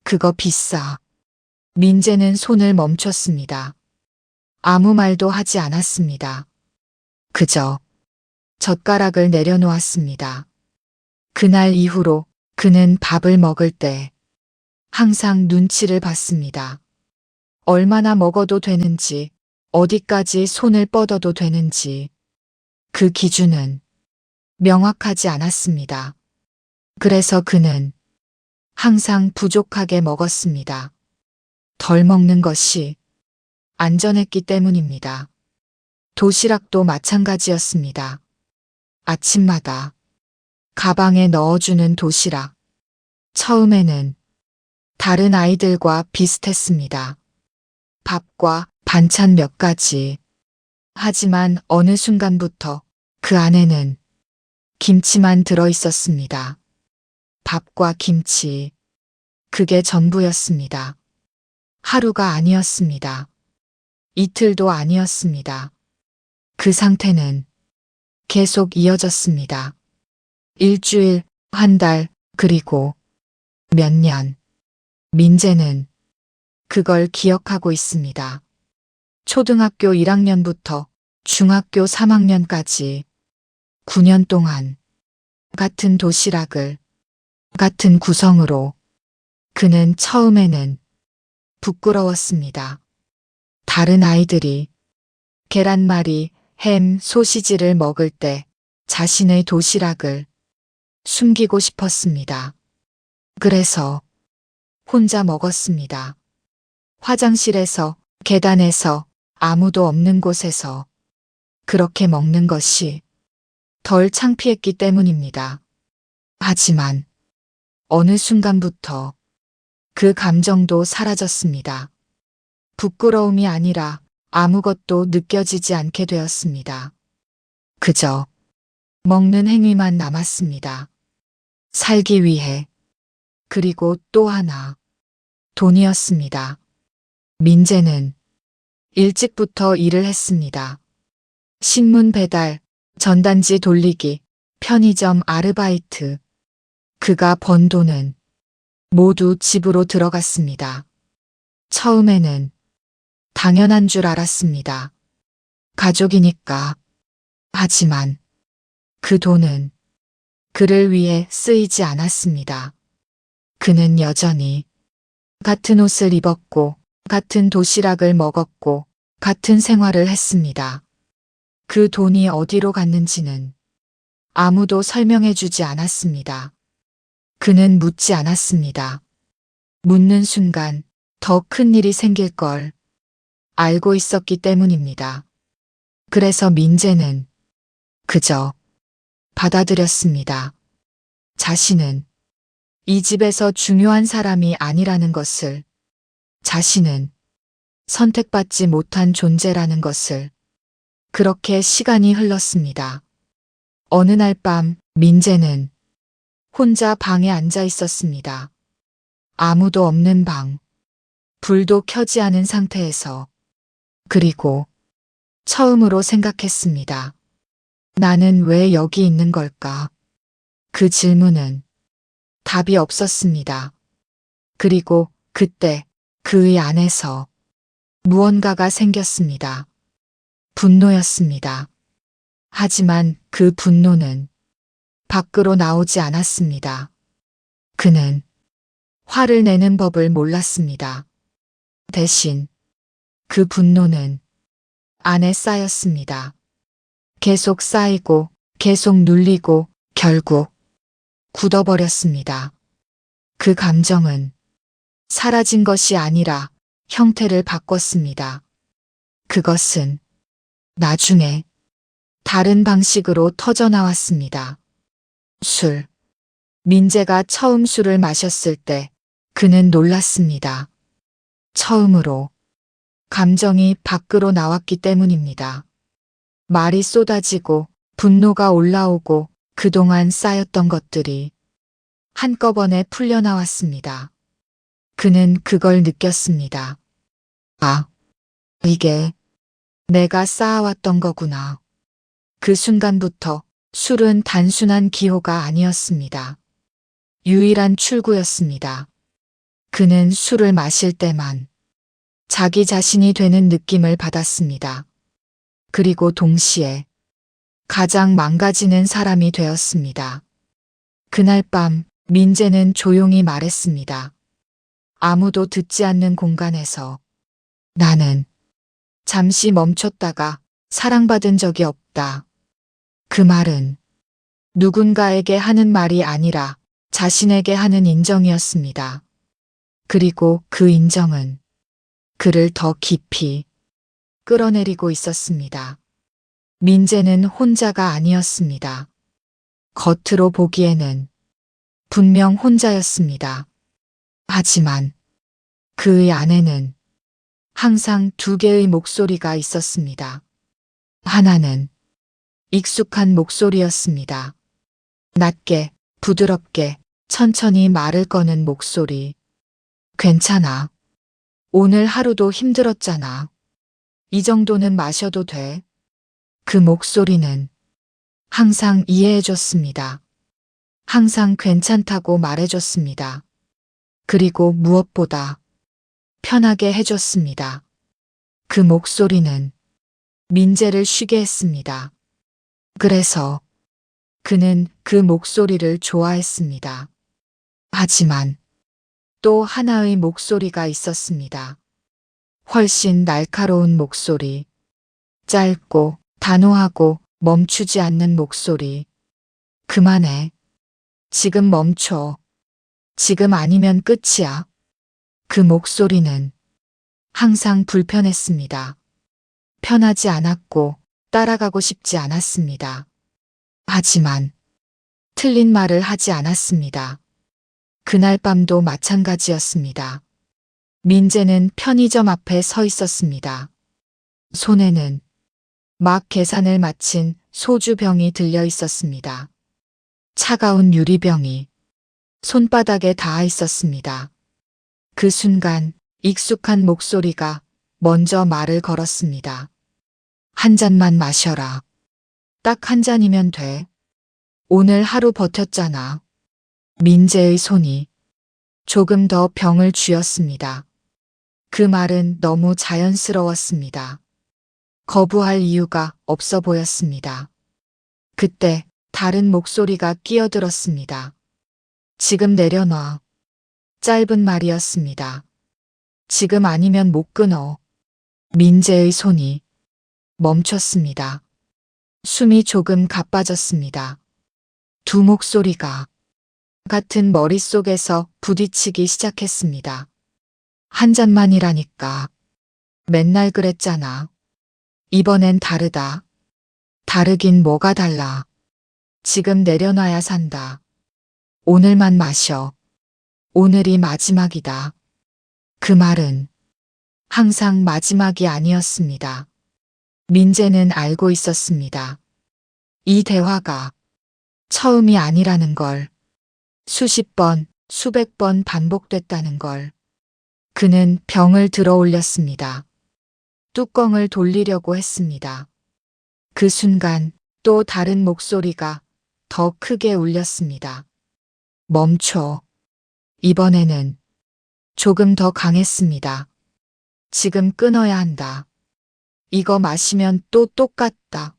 Speaker 1: 그거 비싸. 민재는 손을 멈췄습니다. 아무 말도 하지 않았습니다. 그저 젓가락을 내려놓았습니다. 그날 이후로 그는 밥을 먹을 때 항상 눈치를 봤습니다. 얼마나 먹어도 되는지, 어디까지 손을 뻗어도 되는지. 그 기준은 명확하지 않았습니다. 그래서 그는 항상 부족하게 먹었습니다. 덜 먹는 것이 안전했기 때문입니다. 도시락도 마찬가지였습니다. 아침마다 가방에 넣어주는 도시락. 처음에는 다른 아이들과 비슷했습니다. 밥과 반찬 몇 가지. 하지만 어느 순간부터 그 안에는 김치만 들어 있었습니다. 밥과 김치. 그게 전부였습니다. 하루가 아니었습니다. 이틀도 아니었습니다. 그 상태는 계속 이어졌습니다. 일주일, 한 달, 그리고 몇 년. 민재는 그걸 기억하고 있습니다. 초등학교 1학년부터 중학교 3학년까지 9년 동안 같은 도시락을 같은 구성으로 그는 처음에는 부끄러웠습니다. 다른 아이들이 계란말이, 햄, 소시지를 먹을 때 자신의 도시락을 숨기고 싶었습니다. 그래서 혼자 먹었습니다. 화장실에서, 계단에서, 아무도 없는 곳에서 그렇게 먹는 것이 덜 창피했기 때문입니다. 하지만 어느 순간부터 그 감정도 사라졌습니다. 부끄러움이 아니라 아무것도 느껴지지 않게 되었습니다. 그저 먹는 행위만 남았습니다. 살기 위해. 그리고 또 하나. 돈이었습니다. 민재는 일찍부터 일을 했습니다. 신문 배달, 전단지 돌리기, 편의점 아르바이트. 그가 번 돈은 모두 집으로 들어갔습니다. 처음에는 당연한 줄 알았습니다. 가족이니까. 하지만 그 돈은 그를 위해 쓰이지 않았습니다. 그는 여전히 같은 옷을 입었고, 같은 도시락을 먹었고, 같은 생활을 했습니다. 그 돈이 어디로 갔는지는 아무도 설명해 주지 않았습니다. 그는 묻지 않았습니다. 묻는 순간 더 큰 일이 생길 걸 알고 있었기 때문입니다. 그래서 민재는 그저 받아들였습니다. 자신은 이 집에서 중요한 사람이 아니라는 것을, 자신은 선택받지 못한 존재라는 것을. 그렇게 시간이 흘렀습니다. 어느 날 밤 민재는 혼자 방에 앉아 있었습니다. 아무도 없는 방. 불도 켜지 않은 상태에서. 그리고 처음으로 생각했습니다. 나는 왜 여기 있는 걸까? 그 질문은 답이 없었습니다. 그리고 그때 그의 안에서 무언가가 생겼습니다. 분노였습니다. 하지만 그 분노는 밖으로 나오지 않았습니다. 그는 화를 내는 법을 몰랐습니다. 대신 그 분노는 안에 쌓였습니다. 계속 쌓이고 계속 눌리고 결국 굳어버렸습니다. 그 감정은 사라진 것이 아니라 형태를 바꿨습니다. 그것은 나중에 다른 방식으로 터져나왔습니다. 술. 민재가 처음 술을 마셨을 때 그는 놀랐습니다. 처음으로 감정이 밖으로 나왔기 때문입니다. 말이 쏟아지고 분노가 올라오고 그동안 쌓였던 것들이 한꺼번에 풀려나왔습니다. 그는 그걸 느꼈습니다. 아, 이게 내가 쌓아왔던 거구나. 그 순간부터 술은 단순한 기호가 아니었습니다. 유일한 출구였습니다. 그는 술을 마실 때만 자기 자신이 되는 느낌을 받았습니다. 그리고 동시에 가장 망가지는 사람이 되었습니다. 그날 밤 민재는 조용히 말했습니다. 아무도 듣지 않는 공간에서. 나는 잠시 멈췄다가 사랑받은 적이 없다. 그 말은 누군가에게 하는 말이 아니라 자신에게 하는 인정이었습니다. 그리고 그 인정은 그를 더 깊이 끌어내리고 있었습니다. 민재는 혼자가 아니었습니다. 겉으로 보기에는 분명 혼자였습니다. 하지만 그의 안에는 항상 두 개의 목소리가 있었습니다. 하나는 익숙한 목소리였습니다. 낮게, 부드럽게, 천천히 말을 거는 목소리. 괜찮아. 오늘 하루도 힘들었잖아. 이 정도는 마셔도 돼. 그 목소리는 항상 이해해줬습니다. 항상 괜찮다고 말해줬습니다. 그리고 무엇보다 편하게 해줬습니다. 그 목소리는 민재를 쉬게 했습니다. 그래서 그는 그 목소리를 좋아했습니다. 하지만 또 하나의 목소리가 있었습니다. 훨씬 날카로운 목소리. 짧고 단호하고 멈추지 않는 목소리. 그만해. 지금 멈춰. 지금 아니면 끝이야. 그 목소리는 항상 불편했습니다. 편하지 않았고 따라가고 싶지 않았습니다. 하지만 틀린 말을 하지 않았습니다. 그날 밤도 마찬가지였습니다. 민재는 편의점 앞에 서 있었습니다. 손에는 막 계산을 마친 소주병이 들려 있었습니다. 차가운 유리병이 손바닥에 닿아 있었습니다. 그 순간 익숙한 목소리가 먼저 말을 걸었습니다. 한 잔만 마셔라. 딱 한 잔이면 돼. 오늘 하루 버텼잖아. 민재의 손이 조금 더 병을 쥐었습니다. 그 말은 너무 자연스러웠습니다. 거부할 이유가 없어 보였습니다. 그때 다른 목소리가 끼어들었습니다. 지금 내려놔. 짧은 말이었습니다. 지금 아니면 못 끊어. 민재의 손이 멈췄습니다. 숨이 조금 가빠졌습니다. 두 목소리가 같은 머릿속에서 부딪히기 시작했습니다. 한 잔만이라니까. 맨날 그랬잖아. 이번엔 다르다. 다르긴 뭐가 달라. 지금 내려놔야 산다. 오늘만 마셔. 오늘이 마지막이다. 그 말은 항상 마지막이 아니었습니다. 민재는 알고 있었습니다. 이 대화가 처음이 아니라는 걸. 수십 번, 수백 번 반복됐다는 걸. 그는 병을 들어 올렸습니다. 뚜껑을 돌리려고 했습니다. 그 순간 또 다른 목소리가 더 크게 울렸습니다. 멈춰. 이번에는 조금 더 강했습니다. 지금 끊어야 한다. 이거 마시면 또 똑같다.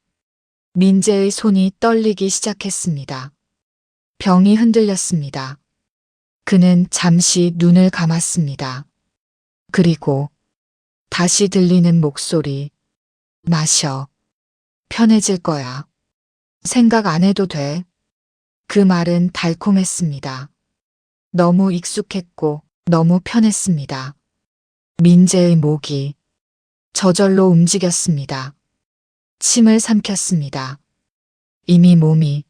Speaker 1: 민재의 손이 떨리기 시작했습니다. 병이 흔들렸습니다. 그는 잠시 눈을 감았습니다. 그리고 다시 들리는 목소리. 마셔. 편해질 거야. 생각 안 해도 돼. 그 말은 달콤했습니다. 너무 익숙했고 너무 편했습니다. 민재의 목이 저절로 움직였습니다. 침을 삼켰습니다. 이미 몸이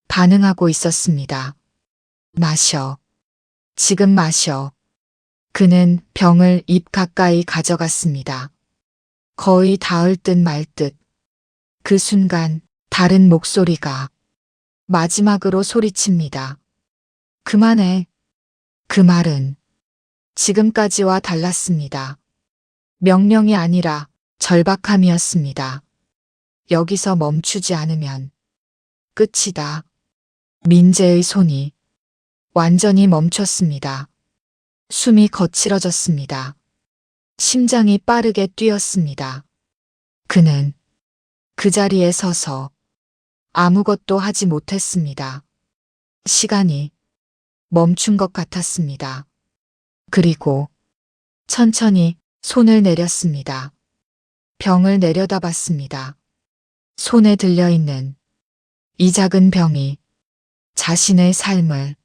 Speaker 1: 반응하고 있었습니다. 마셔. 지금 마셔. 그는 병을 입 가까이 가져갔습니다. 거의 닿을 듯 말 듯. 그 순간 다른 목소리가 마지막으로 소리칩니다. 그만해. 그 말은 지금까지와 달랐습니다. 명령이 아니라 절박함이었습니다. 여기서 멈추지 않으면 끝이다. 민재의 손이 완전히 멈췄습니다. 숨이 거칠어졌습니다. 심장이 빠르게 뛰었습니다. 그는 그 자리에 서서 아무것도 하지 못했습니다. 시간이 멈춘 것 같았습니다. 그리고 천천히 손을 내렸습니다. 병을 내려다봤습니다. 손에 들려있는 이 작은 병이 자신의 삶을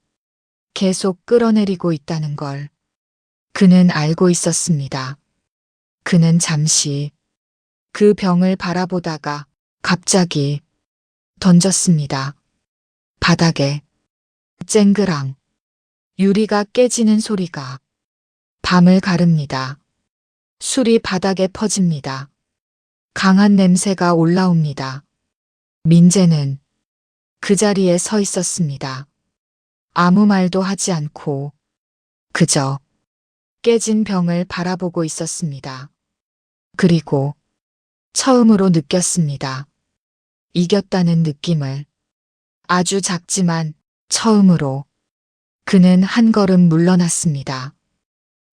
Speaker 1: 계속 끌어내리고 있다는 걸 그는 알고 있었습니다. 그는 잠시 그 병을 바라보다가 갑자기 던졌습니다. 바닥에 쨍그랑 유리가 깨지는 소리가 밤을 가릅니다. 술이 바닥에 퍼집니다. 강한 냄새가 올라옵니다. 민재는 그 자리에 서 있었습니다. 아무 말도 하지 않고 그저 깨진 병을 바라보고 있었습니다. 그리고 처음으로 느꼈습니다. 이겼다는 느낌을. 아주 작지만 처음으로 그는 한 걸음 물러났습니다.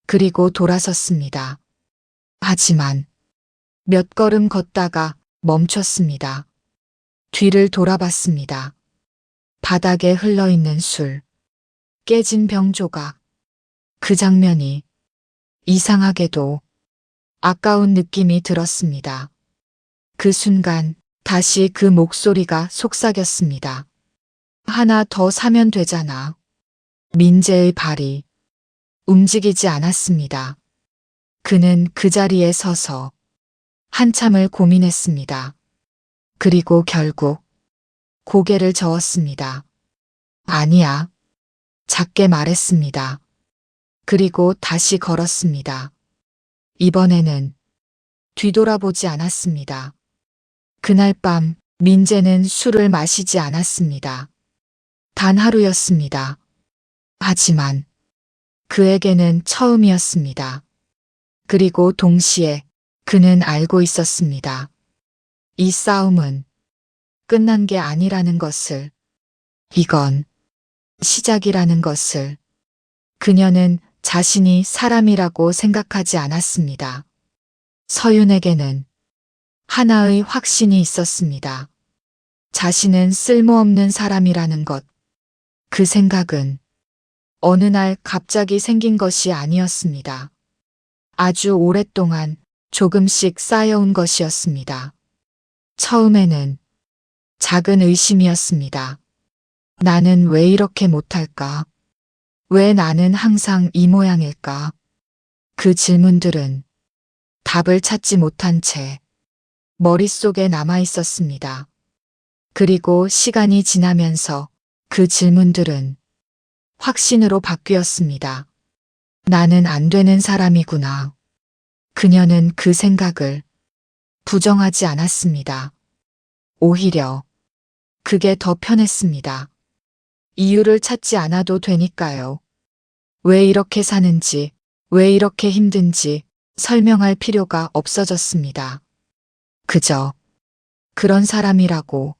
Speaker 1: 그리고 돌아섰습니다. 하지만 몇 걸음 걷다가 멈췄습니다. 뒤를 돌아봤습니다. 바닥에 흘러있는 술, 깨진 병 조각. 그 장면이 이상하게도 아까운 느낌이 들었습니다. 그 순간 다시 그 목소리가 속삭였습니다. 하나 더 사면 되잖아. 민재의 발이 움직이지 않았습니다. 그는 그 자리에 서서 한참을 고민했습니다. 그리고 결국 고개를 저었습니다. 아니야. 작게 말했습니다. 그리고 다시 걸었습니다. 이번에는 뒤돌아보지 않았습니다. 그날 밤 민재는 술을 마시지 않았습니다. 단 하루였습니다. 하지만 그에게는 처음이었습니다. 그리고 동시에 그는 알고 있었습니다. 이 싸움은 끝난 게 아니라는 것을, 이건 시작이라는 것을. 그녀는 자신이 사람이라고 생각하지 않았습니다. 서윤에게는 하나의 확신이 있었습니다. 자신은 쓸모없는 사람이라는 것. 그 생각은 어느 날 갑자기 생긴 것이 아니었습니다. 아주 오랫동안 조금씩 쌓여온 것이었습니다. 처음에는 작은 의심이었습니다. 나는 왜 이렇게 못할까? 왜 나는 항상 이 모양일까? 그 질문들은 답을 찾지 못한 채 머릿속에 남아 있었습니다. 그리고 시간이 지나면서 그 질문들은 확신으로 바뀌었습니다. 나는 안 되는 사람이구나. 그녀는 그 생각을 부정하지 않았습니다. 오히려 그게 더 편했습니다. 이유를 찾지 않아도 되니까요. 왜 이렇게 사는지, 왜 이렇게 힘든지 설명할 필요가 없어졌습니다. 그저 그런 사람이라고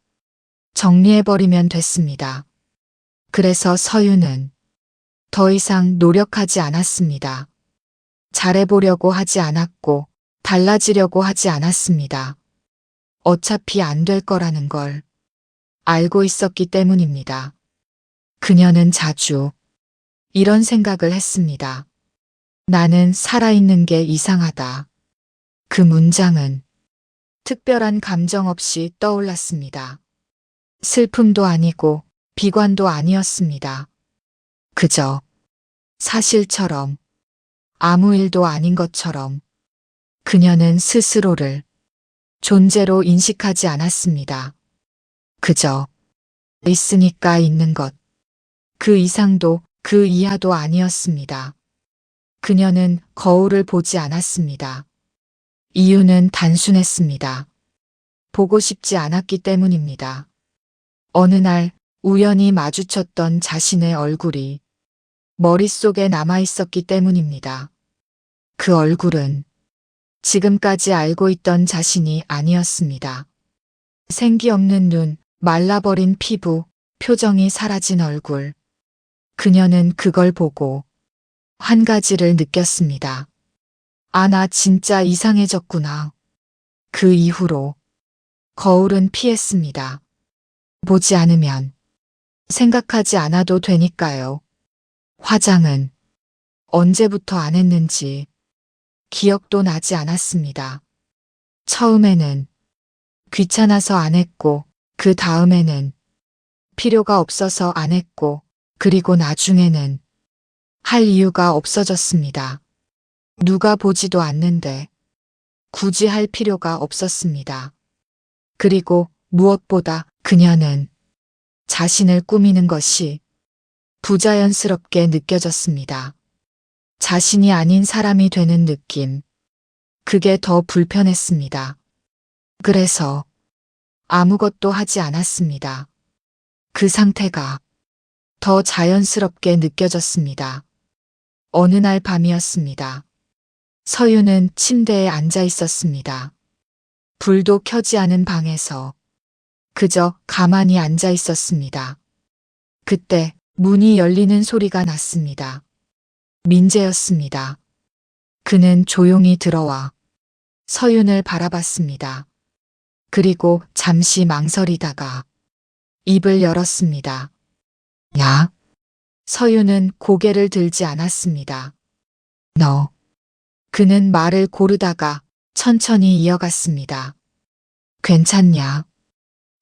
Speaker 1: 정리해버리면 됐습니다. 그래서 서윤은 더 이상 노력하지 않았습니다. 잘해보려고 하지 않았고 달라지려고 하지 않았습니다. 어차피 안 될 거라는 걸 알고 있었기 때문입니다. 그녀는 자주 이런 생각을 했습니다. 나는 살아있는 게 이상하다. 그 문장은 특별한 감정 없이 떠올랐습니다. 슬픔도 아니고 비관도 아니었습니다. 그저 사실처럼 아무 일도 아닌 것처럼 그녀는 스스로를 존재로 인식하지 않았습니다. 그저 있으니까 있는 것. 그 이상도 그 이하도 아니었습니다. 그녀는 거울을 보지 않았습니다. 이유는 단순했습니다. 보고 싶지 않았기 때문입니다. 어느 날 우연히 마주쳤던 자신의 얼굴이 머릿속에 남아 있었기 때문입니다. 그 얼굴은 지금까지 알고 있던 자신이 아니었습니다. 생기 없는 눈, 말라버린 피부, 표정이 사라진 얼굴. 그녀는 그걸 보고 한 가지를 느꼈습니다. 아, 나 진짜 이상해졌구나. 그 이후로 거울은 피했습니다. 보지 않으면 생각하지 않아도 되니까요. 화장은 언제부터 안 했는지 기억도 나지 않았습니다. 처음에는 귀찮아서 안 했고, 그 다음에는 필요가 없어서 안 했고, 그리고 나중에는 할 이유가 없어졌습니다. 누가 보지도 않는데 굳이 할 필요가 없었습니다. 그리고 무엇보다 그녀는 자신을 꾸미는 것이 부자연스럽게 느껴졌습니다. 자신이 아닌 사람이 되는 느낌. 그게 더 불편했습니다. 그래서 아무것도 하지 않았습니다. 그 상태가 더 자연스럽게 느껴졌습니다. 어느 날 밤이었습니다. 서유는 침대에 앉아 있었습니다. 불도 켜지 않은 방에서 그저 가만히 앉아 있었습니다. 그때 문이 열리는 소리가 났습니다. 민재였습니다. 그는 조용히 들어와 서윤을 바라봤습니다. 그리고 잠시 망설이다가 입을 열었습니다. 야. 서윤은 고개를 들지 않았습니다. 너. 그는 말을 고르다가 천천히 이어갔습니다. 괜찮냐?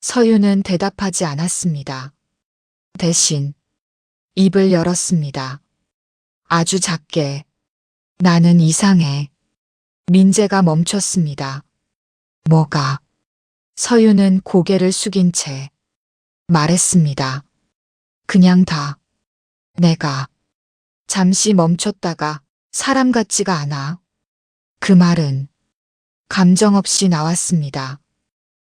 Speaker 1: 서윤은 대답하지 않았습니다. 대신 입을 열었습니다. 아주 작게. 나는 이상해. 민재가 멈췄습니다. 뭐가? 서윤은 고개를 숙인 채 말했습니다. 그냥 다. 내가. 잠시 멈췄다가 사람 같지가 않아. 그 말은 감정 없이 나왔습니다.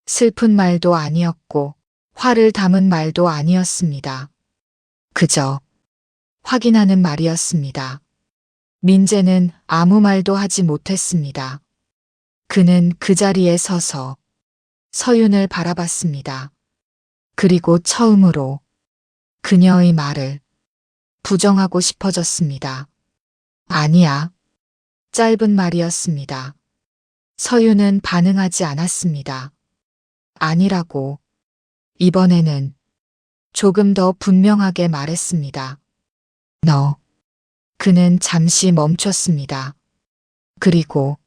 Speaker 1: 슬픈 말도 아니었고 화를 담은 말도 아니었습니다. 그저 확인하는 말이었습니다. 민재는 아무 말도 하지 못했습니다. 그는 그 자리에 서서 서윤을 바라봤습니다. 그리고 처음으로 그녀의 말을 부정하고 싶어졌습니다. 아니야. 짧은 말이었습니다. 서윤은 반응하지 않았습니다. 아니라고. 이번에는 조금 더 분명하게 말했습니다. 너. 그는 잠시 멈췄습니다. 그리고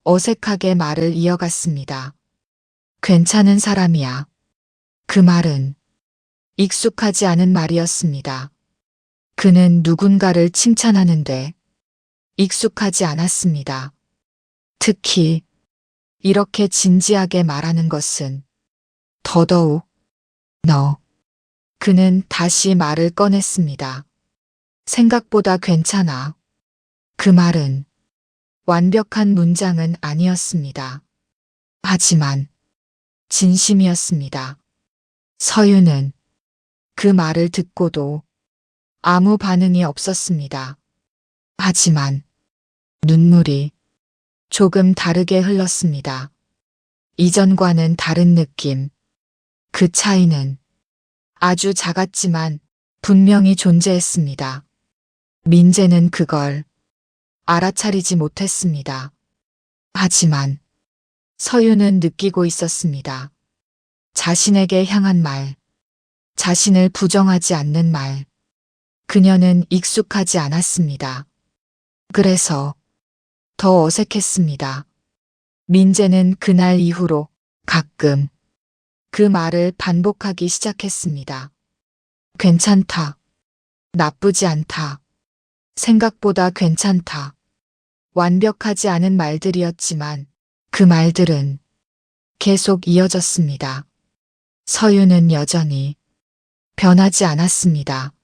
Speaker 1: 어색하게 말을 이어갔습니다. 괜찮은 사람이야. 그 말은 익숙하지 않은 말이었습니다. 그는 누군가를 칭찬하는데 익숙하지 않았습니다. 특히 이렇게 진지하게 말하는 것은 더더욱 너. 그는 다시 말을 꺼냈습니다. 생각보다 괜찮아. 그 말은 완벽한 문장은 아니었습니다. 하지만 진심이었습니다. 서윤은 그 말을 듣고도 아무 반응이 없었습니다. 하지만 눈물이 조금 다르게 흘렀습니다. 이전과는 다른 느낌. 그 차이는 아주 작았지만 분명히 존재했습니다. 민재는 그걸 알아차리지 못했습니다. 하지만 서윤은 느끼고 있었습니다. 자신에게 향한 말, 자신을 부정하지 않는 말. 그녀는 익숙하지 않았습니다. 그래서 더 어색했습니다. 민재는 그날 이후로 가끔 그 말을 반복하기 시작했습니다. 괜찮다. 나쁘지 않다. 생각보다 괜찮다. 완벽하지 않은 말들이었지만 그 말들은 계속 이어졌습니다. 서윤은 여전히 변하지 않았습니다.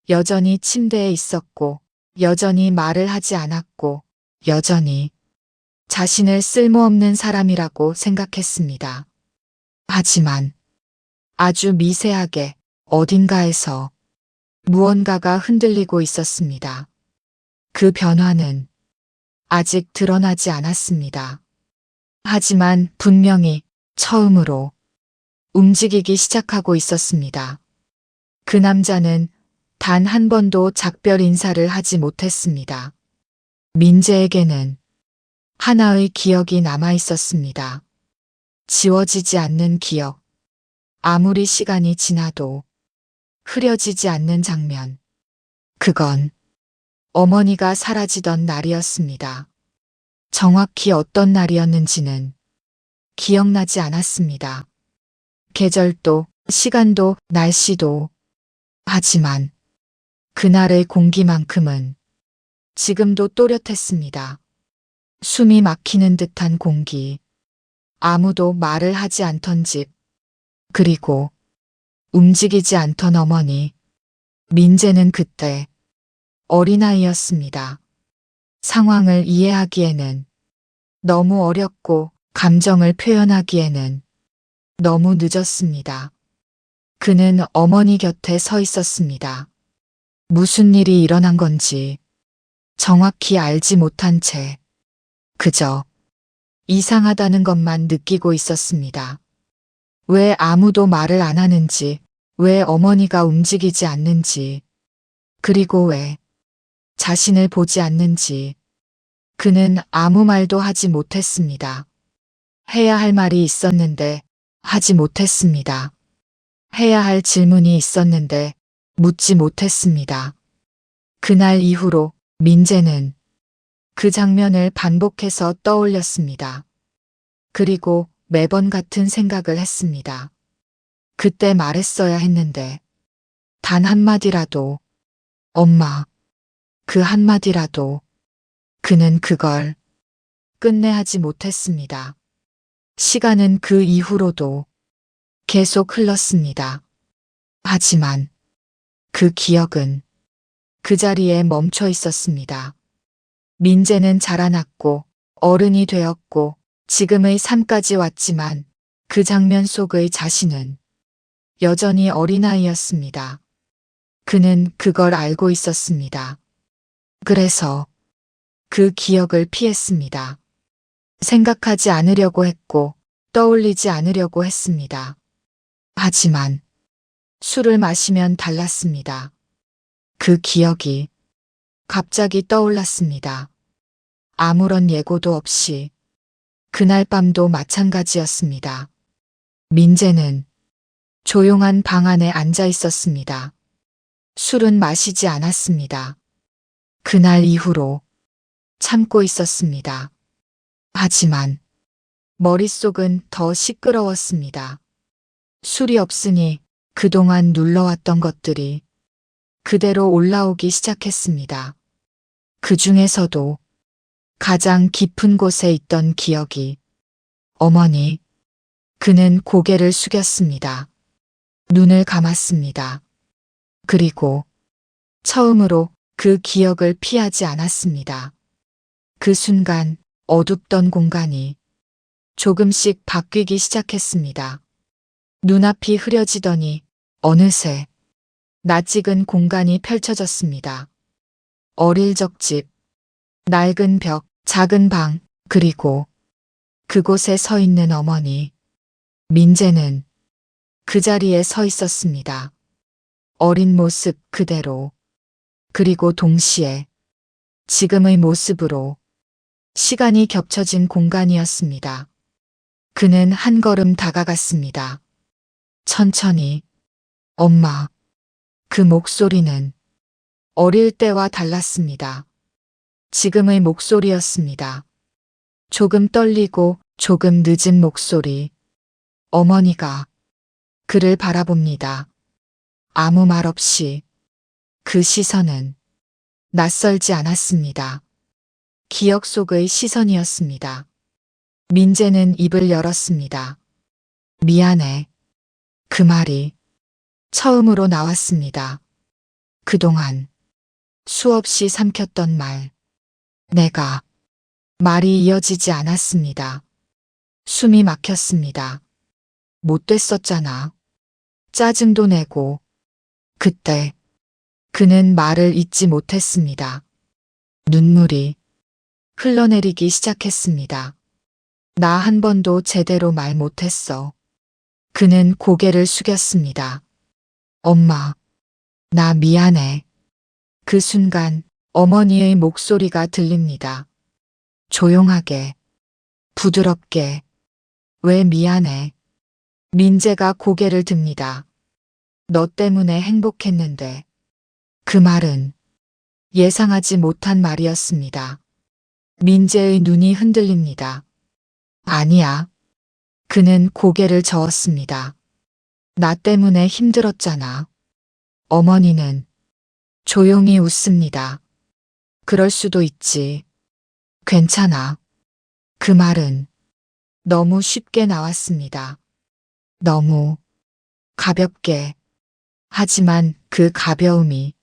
Speaker 1: 여전히 침대에 있었고, 여전히 말을 하지 않았고, 여전히 자신을 쓸모없는 사람이라고 생각했습니다. 하지만 아주 미세하게 어딘가에서 무언가가 흔들리고 있었습니다. 그 변화는 아직 드러나지 않았습니다. 하지만 분명히 처음으로 움직이기 시작하고 있었습니다. 그 남자는 단 한 번도 작별 인사를 하지 못했습니다. 민재에게는 하나의 기억이 남아 있었습니다. 지워지지 않는 기억. 아무리 시간이 지나도 흐려지지 않는 장면. 그건 어머니가 사라지던 날이었습니다. 정확히 어떤 날이었는지는 기억나지 않았습니다. 계절도, 시간도, 날씨도. 하지만 그날의 공기만큼은 지금도 또렷했습니다. 숨이 막히는 듯한 공기. 아무도 말을 하지 않던 집. 그리고 움직이지 않던 어머니. 민재는 그때 어린아이였습니다. 상황을 이해하기에는 너무 어렸고 감정을 표현하기에는 너무 늦었습니다. 그는 어머니 곁에 서 있었습니다. 무슨 일이 일어난 건지 정확히 알지 못한 채 그저 이상하다는 것만 느끼고 있었습니다. 왜 아무도 말을 안 하는지, 왜 어머니가 움직이지 않는지, 그리고 왜 자신을 보지 않는지 그는 아무 말도 하지 못했습니다. 해야 할 말이 있었는데 하지 못했습니다. 해야 할 질문이 있었는데 묻지 못했습니다. 그날 이후로 민재는 그 장면을 반복해서 떠올렸습니다. 그리고 매번 같은 생각을 했습니다. 그때 말했어야 했는데 단 한마디라도 엄마 그 한마디라도 그는 그걸 끝내 하지 못했습니다. 시간은 그 이후로도 계속 흘렀습니다. 하지만 그 기억은 그 자리에 멈춰 있었습니다. 민재는 자라났고 어른이 되었고 지금의 삶까지 왔지만 그 장면 속의 자신은 여전히 어린아이였습니다. 그는 그걸 알고 있었습니다. 그래서 그 기억을 피했습니다. 생각하지 않으려고 했고 떠올리지 않으려고 했습니다. 하지만 술을 마시면 달랐습니다. 그 기억이 갑자기 떠올랐습니다. 아무런 예고도 없이 그날 밤도 마찬가지였습니다. 민재는 조용한 방 안에 앉아 있었습니다. 술은 마시지 않았습니다. 그날 이후로 참고 있었습니다. 하지만 머릿속은 더 시끄러웠습니다. 술이 없으니 그동안 눌러왔던 것들이 그대로 올라오기 시작했습니다. 그 중에서도 가장 깊은 곳에 있던 기억이 어머니. 그는 고개를 숙였습니다. 눈을 감았습니다. 그리고 처음으로 그 기억을 피하지 않았습니다. 그 순간 어둡던 공간이 조금씩 바뀌기 시작했습니다. 눈앞이 흐려지더니 어느새 낯익은 공간이 펼쳐졌습니다. 어릴 적 집, 낡은 벽, 작은 방, 그리고 그곳에 서 있는 어머니. 민재는 그 자리에 서 있었습니다. 어린 모습 그대로, 그리고 동시에 지금의 모습으로 시간이 겹쳐진 공간이었습니다. 그는 한 걸음 다가갔습니다. 천천히, 엄마. 그 목소리는 어릴 때와 달랐습니다. 지금의 목소리였습니다. 조금 떨리고 조금 늦은 목소리. 어머니가 그를 바라봅니다. 아무 말 없이. 그 시선은 낯설지 않았습니다. 기억 속의 시선이었습니다. 민재는 입을 열었습니다. 미안해. 그 말이 처음으로 나왔습니다. 그동안 수없이 삼켰던 말. 내가 말이 이어지지 않았습니다. 숨이 막혔습니다. 못 됐었잖아. 짜증도 내고. 그때 그는 말을 잇지 못했습니다. 눈물이 흘러내리기 시작했습니다. 나 한 번도 제대로 말 못했어. 그는 고개를 숙였습니다. 엄마, 나 미안해. 그 순간 어머니의 목소리가 들립니다. 조용하게, 부드럽게. 왜 미안해? 민재가 고개를 듭니다. 너 때문에 행복했는데. 그 말은 예상하지 못한 말이었습니다. 민재의 눈이 흔들립니다. 아니야. 그는 고개를 저었습니다. 나 때문에 힘들었잖아. 어머니는 조용히 웃습니다. 그럴 수도 있지. 괜찮아. 그 말은 너무 쉽게 나왔습니다. 너무 가볍게. 하지만 그 가벼움이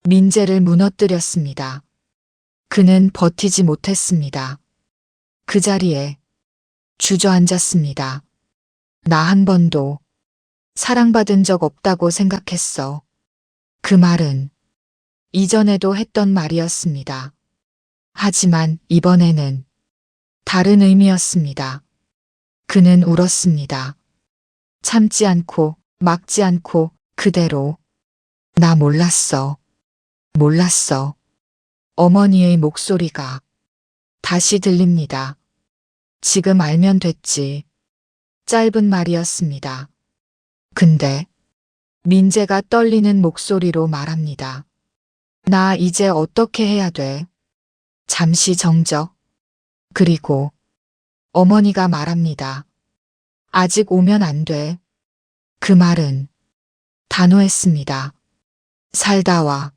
Speaker 1: 민재를 무너뜨렸습니다. 그는 버티지 못했습니다. 그 자리에 주저앉았습니다. 나 한 번도 사랑받은 적 없다고 생각했어. 그 말은 이전에도 했던 말이었습니다. 하지만 이번에는 다른 의미였습니다. 그는 울었습니다. 참지 않고 막지 않고 그대로. 나 몰랐어. 몰랐어. 어머니의 목소리가 다시 들립니다. 지금 알면 됐지. 짧은 말이었습니다. 근데 민재가 떨리는 목소리로 말합니다. 나 이제 어떻게 해야 돼? 잠시 정적. 그리고 어머니가 말합니다. 아직 오면 안 돼. 그 말은 단호했습니다. 살다 와.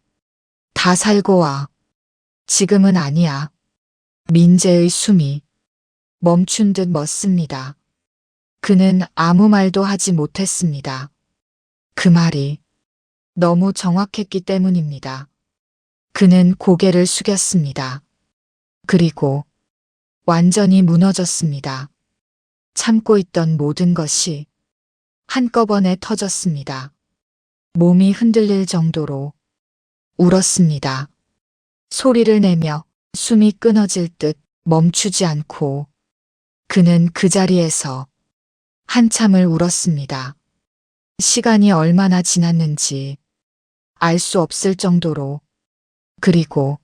Speaker 1: 다 살고 와. 지금은 아니야. 민재의 숨이 멈춘 듯 멎습니다. 그는 아무 말도 하지 못했습니다. 그 말이 너무 정확했기 때문입니다. 그는 고개를 숙였습니다. 그리고 완전히 무너졌습니다. 참고 있던 모든 것이 한꺼번에 터졌습니다. 몸이 흔들릴 정도로 울었습니다. 소리를 내며 숨이 끊어질 듯 멈추지 않고 그는 그 자리에서 한참을 울었습니다. 시간이 얼마나 지났는지 알 수 없을 정도로. 그리고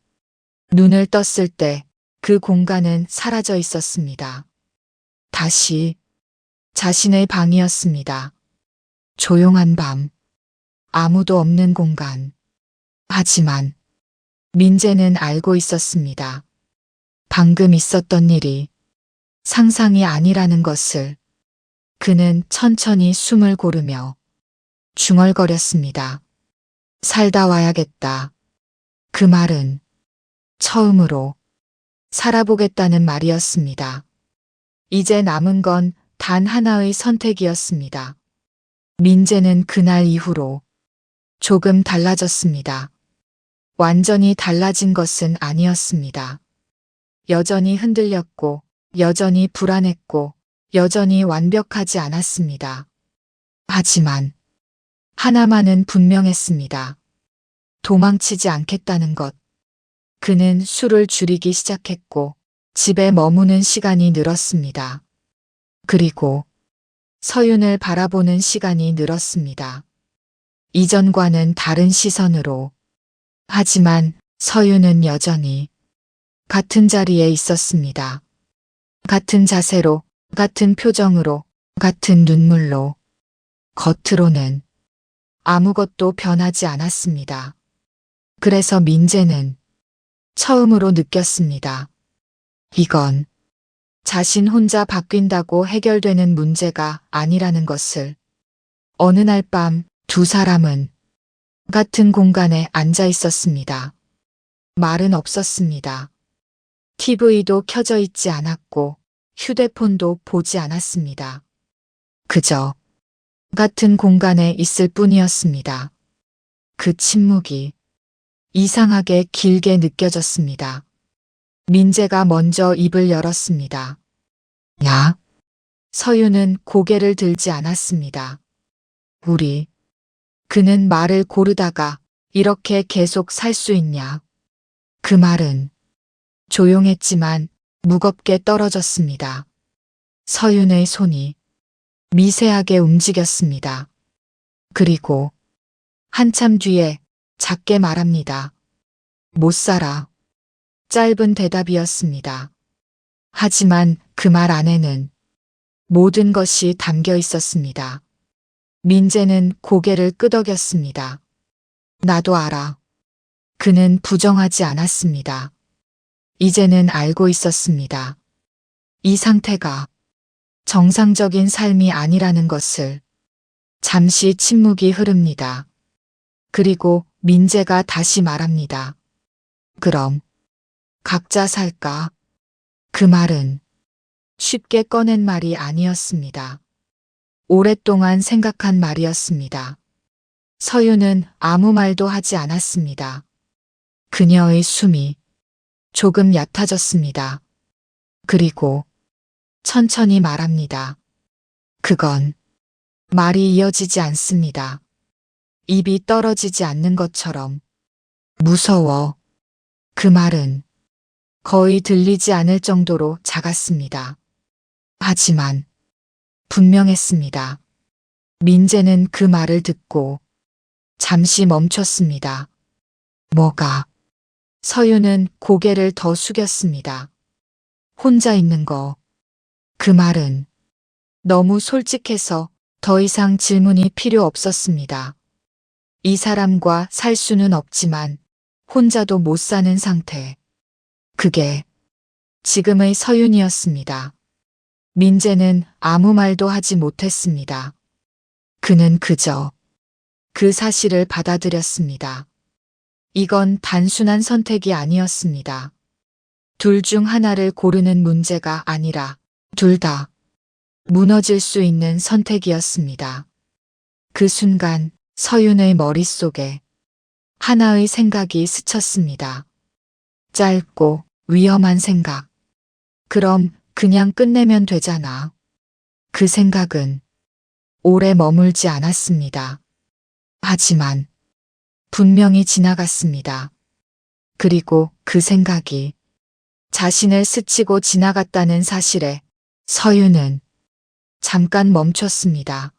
Speaker 1: 눈을 떴을 때 그 공간은 사라져 있었습니다. 다시 자신의 방이었습니다. 조용한 밤, 아무도 없는 공간. 하지만 민재는 알고 있었습니다. 방금 있었던 일이 상상이 아니라는 것을. 그는 천천히 숨을 고르며 중얼거렸습니다. 살다 와야겠다. 그 말은 처음으로 살아보겠다는 말이었습니다. 이제 남은 건 단 하나의 선택이었습니다. 민재는 그날 이후로 조금 달라졌습니다. 완전히 달라진 것은 아니었습니다. 여전히 흔들렸고, 여전히 불안했고, 여전히 완벽하지 않았습니다. 하지만 하나만은 분명했습니다. 도망치지 않겠다는 것. 그는 술을 줄이기 시작했고 집에 머무는 시간이 늘었습니다. 그리고 서윤을 바라보는 시간이 늘었습니다. 이전과는 다른 시선으로. 하지만 서윤은 여전히 같은 자리에 있었습니다. 같은 자세로, 같은 표정으로, 같은 눈물로. 겉으로는 아무것도 변하지 않았습니다. 그래서 민재는 처음으로 느꼈습니다. 이건 자신 혼자 바뀐다고 해결되는 문제가 아니라는 것을. 어느 날 밤 두 사람은 같은 공간에 앉아 있었습니다. 말은 없었습니다. TV도 켜져 있지 않았고 휴대폰도 보지 않았습니다. 그저 같은 공간에 있을 뿐이었습니다. 그 침묵이 이상하게 길게 느껴졌습니다. 민재가 먼저 입을 열었습니다. 야. 서윤은 고개를 들지 않았습니다. 우리. 그는 말을 고르다가 이렇게 계속 살 수 있냐. 그 말은 조용했지만 무겁게 떨어졌습니다. 서윤의 손이 미세하게 움직였습니다. 그리고 한참 뒤에 작게 말합니다. 못 살아. 짧은 대답이었습니다. 하지만 그 말 안에는 모든 것이 담겨 있었습니다. 민재는 고개를 끄덕였습니다. 나도 알아. 그는 부정하지 않았습니다. 이제는 알고 있었습니다. 이 상태가 정상적인 삶이 아니라는 것을. 잠시 침묵이 흐릅니다. 그리고 민재가 다시 말합니다. 그럼 각자 살까? 그 말은 쉽게 꺼낸 말이 아니었습니다. 오랫동안 생각한 말이었습니다. 서유는 아무 말도 하지 않았습니다. 그녀의 숨이 조금 얕아졌습니다. 그리고 천천히 말합니다. 그건 말이 이어지지 않습니다. 입이 떨어지지 않는 것처럼. 무서워. 그 말은 거의 들리지 않을 정도로 작았습니다. 하지만 분명했습니다. 민재는 그 말을 듣고 잠시 멈췄습니다. 뭐가? 서유는 고개를 더 숙였습니다. 혼자 있는 거. 그 말은 너무 솔직해서 더 이상 질문이 필요 없었습니다. 이 사람과 살 수는 없지만 혼자도 못 사는 상태. 그게 지금의 서윤이었습니다. 민재는 아무 말도 하지 못했습니다. 그는 그저 그 사실을 받아들였습니다. 이건 단순한 선택이 아니었습니다. 둘 중 하나를 고르는 문제가 아니라 둘 다 무너질 수 있는 선택이었습니다. 그 순간 서윤의 머릿속에 하나의 생각이 스쳤습니다. 짧고 위험한 생각. 그럼 그냥 끝내면 되잖아. 그 생각은 오래 머물지 않았습니다. 하지만 분명히 지나갔습니다. 그리고 그 생각이 자신을 스치고 지나갔다는 사실에 서유는 잠깐 멈췄습니다.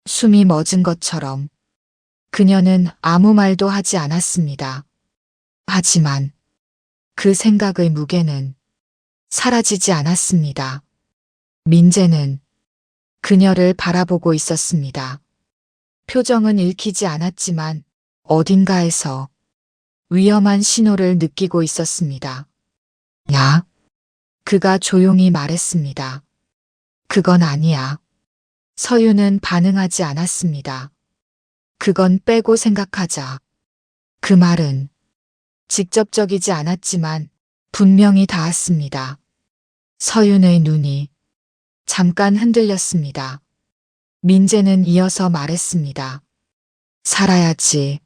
Speaker 1: 숨이 멎은 것처럼 그녀는 아무 말도 하지 않았습니다. 하지만 그 생각의 무게는 사라지지 않았습니다. 민재는 그녀를 바라보고 있었습니다. 표정은 읽히지 않았지만 어딘가에서 위험한 신호를 느끼고 있었습니다. 야, 그가 조용히 말했습니다. 그건 아니야. 서유는 반응하지 않았습니다. 그건 빼고 생각하자. 그 말은 직접적이지 않았지만 분명히 닿았습니다. 서윤의 눈이 잠깐 흔들렸습니다. 민재는 이어서 말했습니다. 살아야지.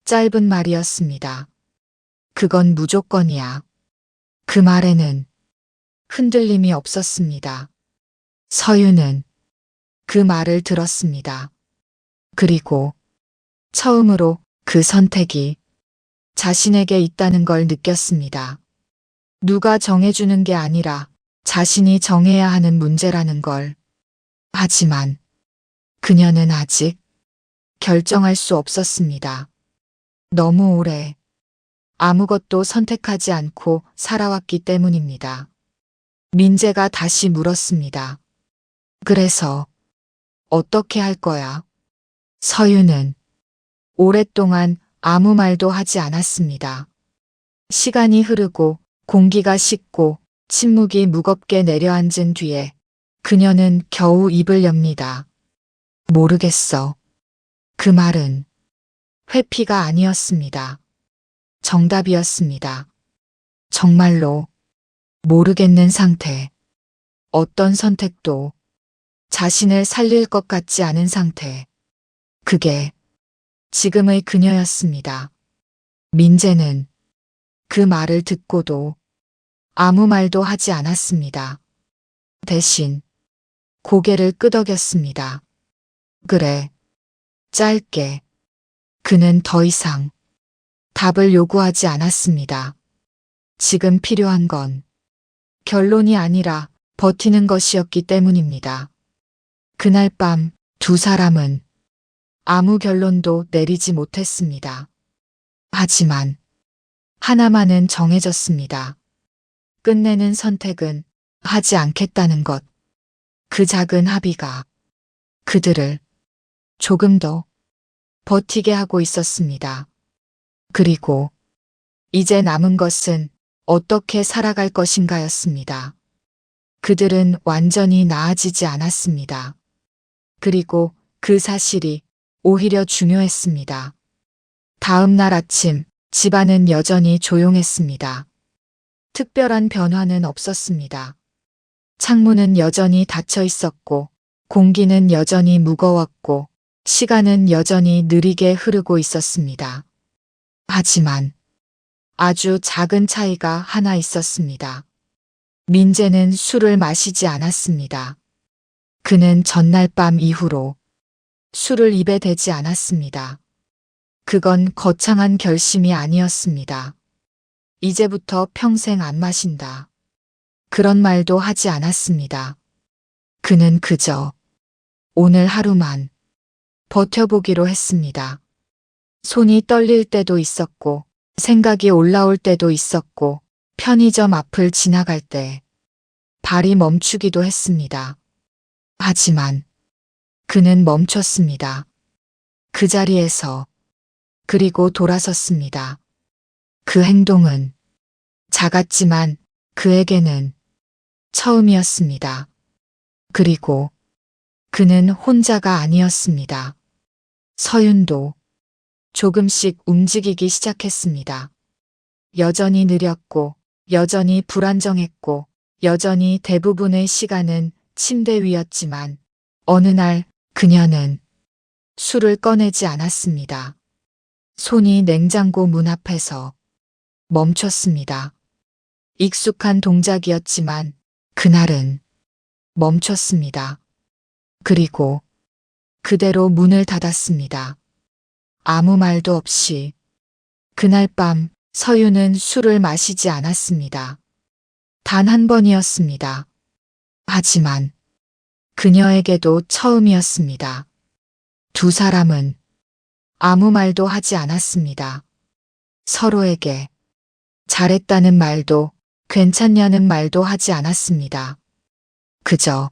Speaker 1: 짧은 말이었습니다. 그건 무조건이야. 그 말에는 흔들림이 없었습니다. 서윤은 그 말을 들었습니다. 그리고 처음으로 그 선택이 자신에게 있다는 걸 느꼈습니다. 누가 정해주는 게 아니라 자신이 정해야 하는 문제라는 걸. 하지만 그녀는 아직 결정할 수 없었습니다. 너무 오래 아무것도 선택하지 않고 살아왔기 때문입니다. 민재가 다시 물었습니다. 그래서 어떻게 할 거야? 서유는 오랫동안 아무 말도 하지 않았습니다. 시간이 흐르고 공기가 식고 침묵이 무겁게 내려앉은 뒤에 그녀는 겨우 입을 엽니다. 모르겠어. 그 말은 회피가 아니었습니다. 정답이었습니다. 정말로 모르겠는 상태. 어떤 선택도 자신을 살릴 것 같지 않은 상태. 그게 지금의 그녀였습니다. 민재는 그 말을 듣고도 아무 말도 하지 않았습니다. 대신 고개를 끄덕였습니다. 그래. 짧게. 그는 더 이상 답을 요구하지 않았습니다. 지금 필요한 건 결론이 아니라 버티는 것이었기 때문입니다. 그날 밤 두 사람은 아무 결론도 내리지 못했습니다. 하지만 하나만은 정해졌습니다. 끝내는 선택은 하지 않겠다는 것. 그 작은 합의가 그들을 조금 더 버티게 하고 있었습니다. 그리고 이제 남은 것은 어떻게 살아갈 것인가였습니다. 그들은 완전히 나아지지 않았습니다. 그리고 그 사실이 오히려 중요했습니다. 다음 날 아침 집안은 여전히 조용했습니다. 특별한 변화는 없었습니다. 창문은 여전히 닫혀 있었고 공기는 여전히 무거웠고 시간은 여전히 느리게 흐르고 있었습니다. 하지만 아주 작은 차이가 하나 있었습니다. 민재는 술을 마시지 않았습니다. 그는 전날 밤 이후로 술을 입에 대지 않았습니다. 그건 거창한 결심이 아니었습니다. 이제부터 평생 안 마신다. 그런 말도 하지 않았습니다. 그는 그저 오늘 하루만 버텨보기로 했습니다. 손이 떨릴 때도 있었고, 생각이 올라올 때도 있었고, 편의점 앞을 지나갈 때 발이 멈추기도 했습니다. 하지만 그는 멈췄습니다. 그 자리에서. 그리고 돌아섰습니다. 그 행동은 작았지만 그에게는 처음이었습니다. 그리고 그는 혼자가 아니었습니다. 서윤도 조금씩 움직이기 시작했습니다. 여전히 느렸고, 여전히 불안정했고, 여전히 대부분의 시간은 침대 위였지만, 어느 날 그녀는 술을 꺼내지 않았습니다. 손이 냉장고 문 앞에서 멈췄습니다. 익숙한 동작이었지만, 그날은 멈췄습니다. 그리고 그대로 문을 닫았습니다. 아무 말도 없이. 그날 밤 서윤은 술을 마시지 않았습니다. 단 한 번이었습니다. 하지만 그녀에게도 처음이었습니다. 두 사람은 아무 말도 하지 않았습니다. 서로에게 잘했다는 말도 괜찮냐는 말도 하지 않았습니다. 그저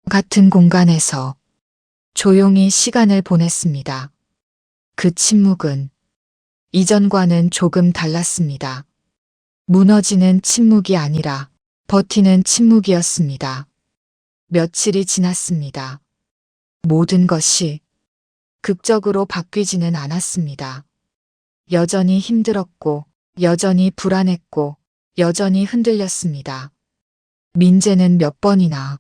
Speaker 1: 같은 공간에서 조용히 시간을 보냈습니다. 그 침묵은 이전과는 조금 달랐습니다. 무너지는 침묵이 아니라 버티는 침묵이었습니다. 며칠이 지났습니다. 모든 것이 극적으로 바뀌지는 않았습니다. 여전히 힘들었고, 여전히 불안했고, 여전히 흔들렸습니다. 민재는 몇 번이나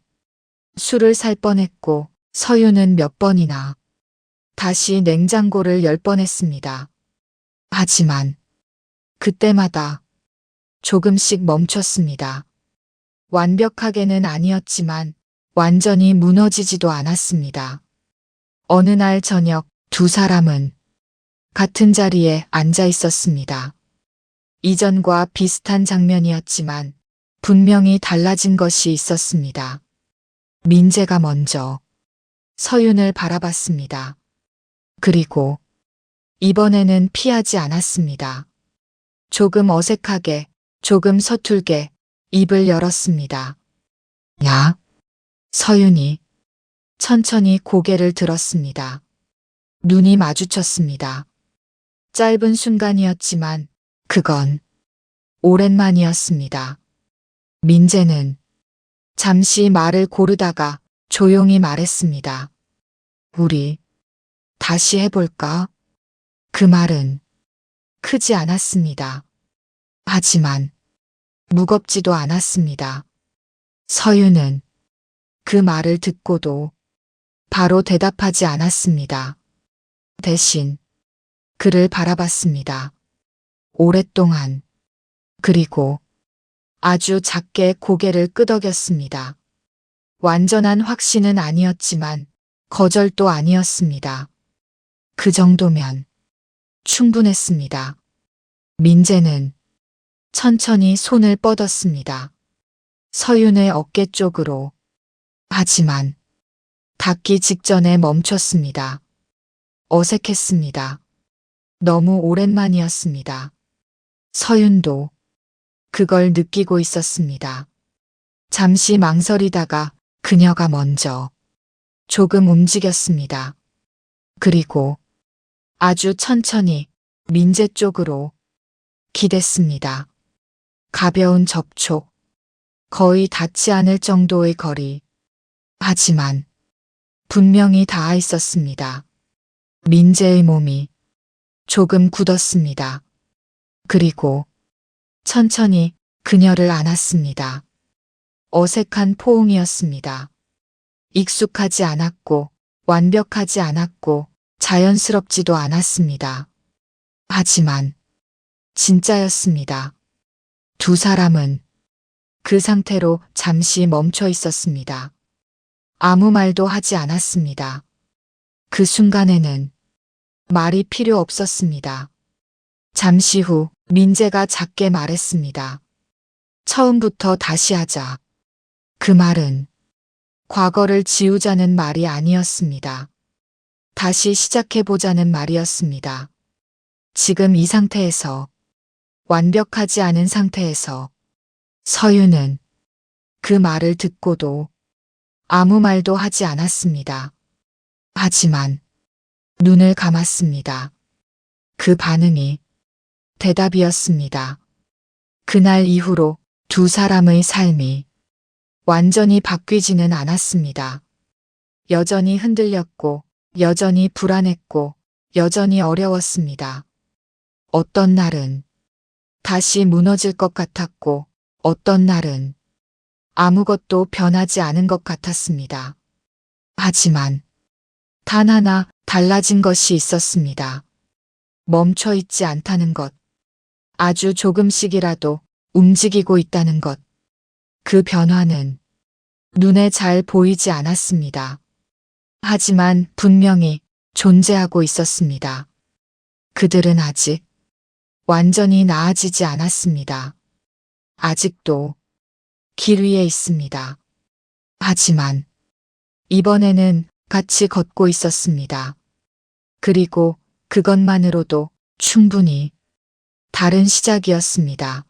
Speaker 1: 술을 살 뻔했고, 서윤은 몇 번이나 다시 냉장고를 열 뻔했습니다. 하지만 그때마다 조금씩 멈췄습니다. 완벽하게는 아니었지만 완전히 무너지지도 않았습니다. 어느 날 저녁 두 사람은 같은 자리에 앉아 있었습니다. 이전과 비슷한 장면이었지만 분명히 달라진 것이 있었습니다. 민재가 먼저 서윤을 바라봤습니다. 그리고 이번에는 피하지 않았습니다. 조금 어색하게, 조금 서툴게 입을 열었습니다. 야, 서윤이 천천히 고개를 들었습니다. 눈이 마주쳤습니다. 짧은 순간이었지만 그건 오랜만이었습니다. 민재는 잠시 말을 고르다가 조용히 말했습니다. 우리 다시 해볼까? 그 말은 크지 않았습니다. 하지만 무겁지도 않았습니다. 서윤은 그 말을 듣고도 바로 대답하지 않았습니다. 대신 그를 바라봤습니다. 오랫동안. 그리고 아주 작게 고개를 끄덕였습니다. 완전한 확신은 아니었지만 거절도 아니었습니다. 그 정도면 충분했습니다. 민재는 천천히 손을 뻗었습니다. 서윤의 어깨 쪽으로. 하지만 닿기 직전에 멈췄습니다. 어색했습니다. 너무 오랜만이었습니다. 서윤도 그걸 느끼고 있었습니다. 잠시 망설이다가 그녀가 먼저 조금 움직였습니다. 그리고 아주 천천히 민재 쪽으로 기댔습니다. 가벼운 접촉, 거의 닿지 않을 정도의 거리. 하지만 분명히 닿아 있었습니다. 민재의 몸이 조금 굳었습니다. 그리고 천천히 그녀를 안았습니다. 어색한 포옹이었습니다. 익숙하지 않았고 완벽하지 않았고 자연스럽지도 않았습니다. 하지만 진짜였습니다. 두 사람은 그 상태로 잠시 멈춰 있었습니다. 아무 말도 하지 않았습니다. 그 순간에는 말이 필요 없었습니다. 잠시 후 민재가 작게 말했습니다. 처음부터 다시 하자. 그 말은 과거를 지우자는 말이 아니었습니다. 다시 시작해보자는 말이었습니다. 지금 이 상태에서, 완벽하지 않은 상태에서 서유는 그 말을 듣고도 아무 말도 하지 않았습니다. 하지만 눈을 감았습니다. 그 반응이 대답이었습니다. 그날 이후로 두 사람의 삶이 완전히 바뀌지는 않았습니다. 여전히 흔들렸고, 여전히 불안했고, 여전히 어려웠습니다. 어떤 날은 다시 무너질 것 같았고, 어떤 날은 아무것도 변하지 않은 것 같았습니다. 하지만 단 하나 달라진 것이 있었습니다. 멈춰 있지 않다는 것. 아주 조금씩이라도 움직이고 있다는 것. 그 변화는 눈에 잘 보이지 않았습니다. 하지만 분명히 존재하고 있었습니다. 그들은 아직 완전히 나아지지 않았습니다. 아직도 길 위에 있습니다. 하지만 이번에는 같이 걷고 있었습니다. 그리고 그것만으로도 충분히 다른 시작이었습니다.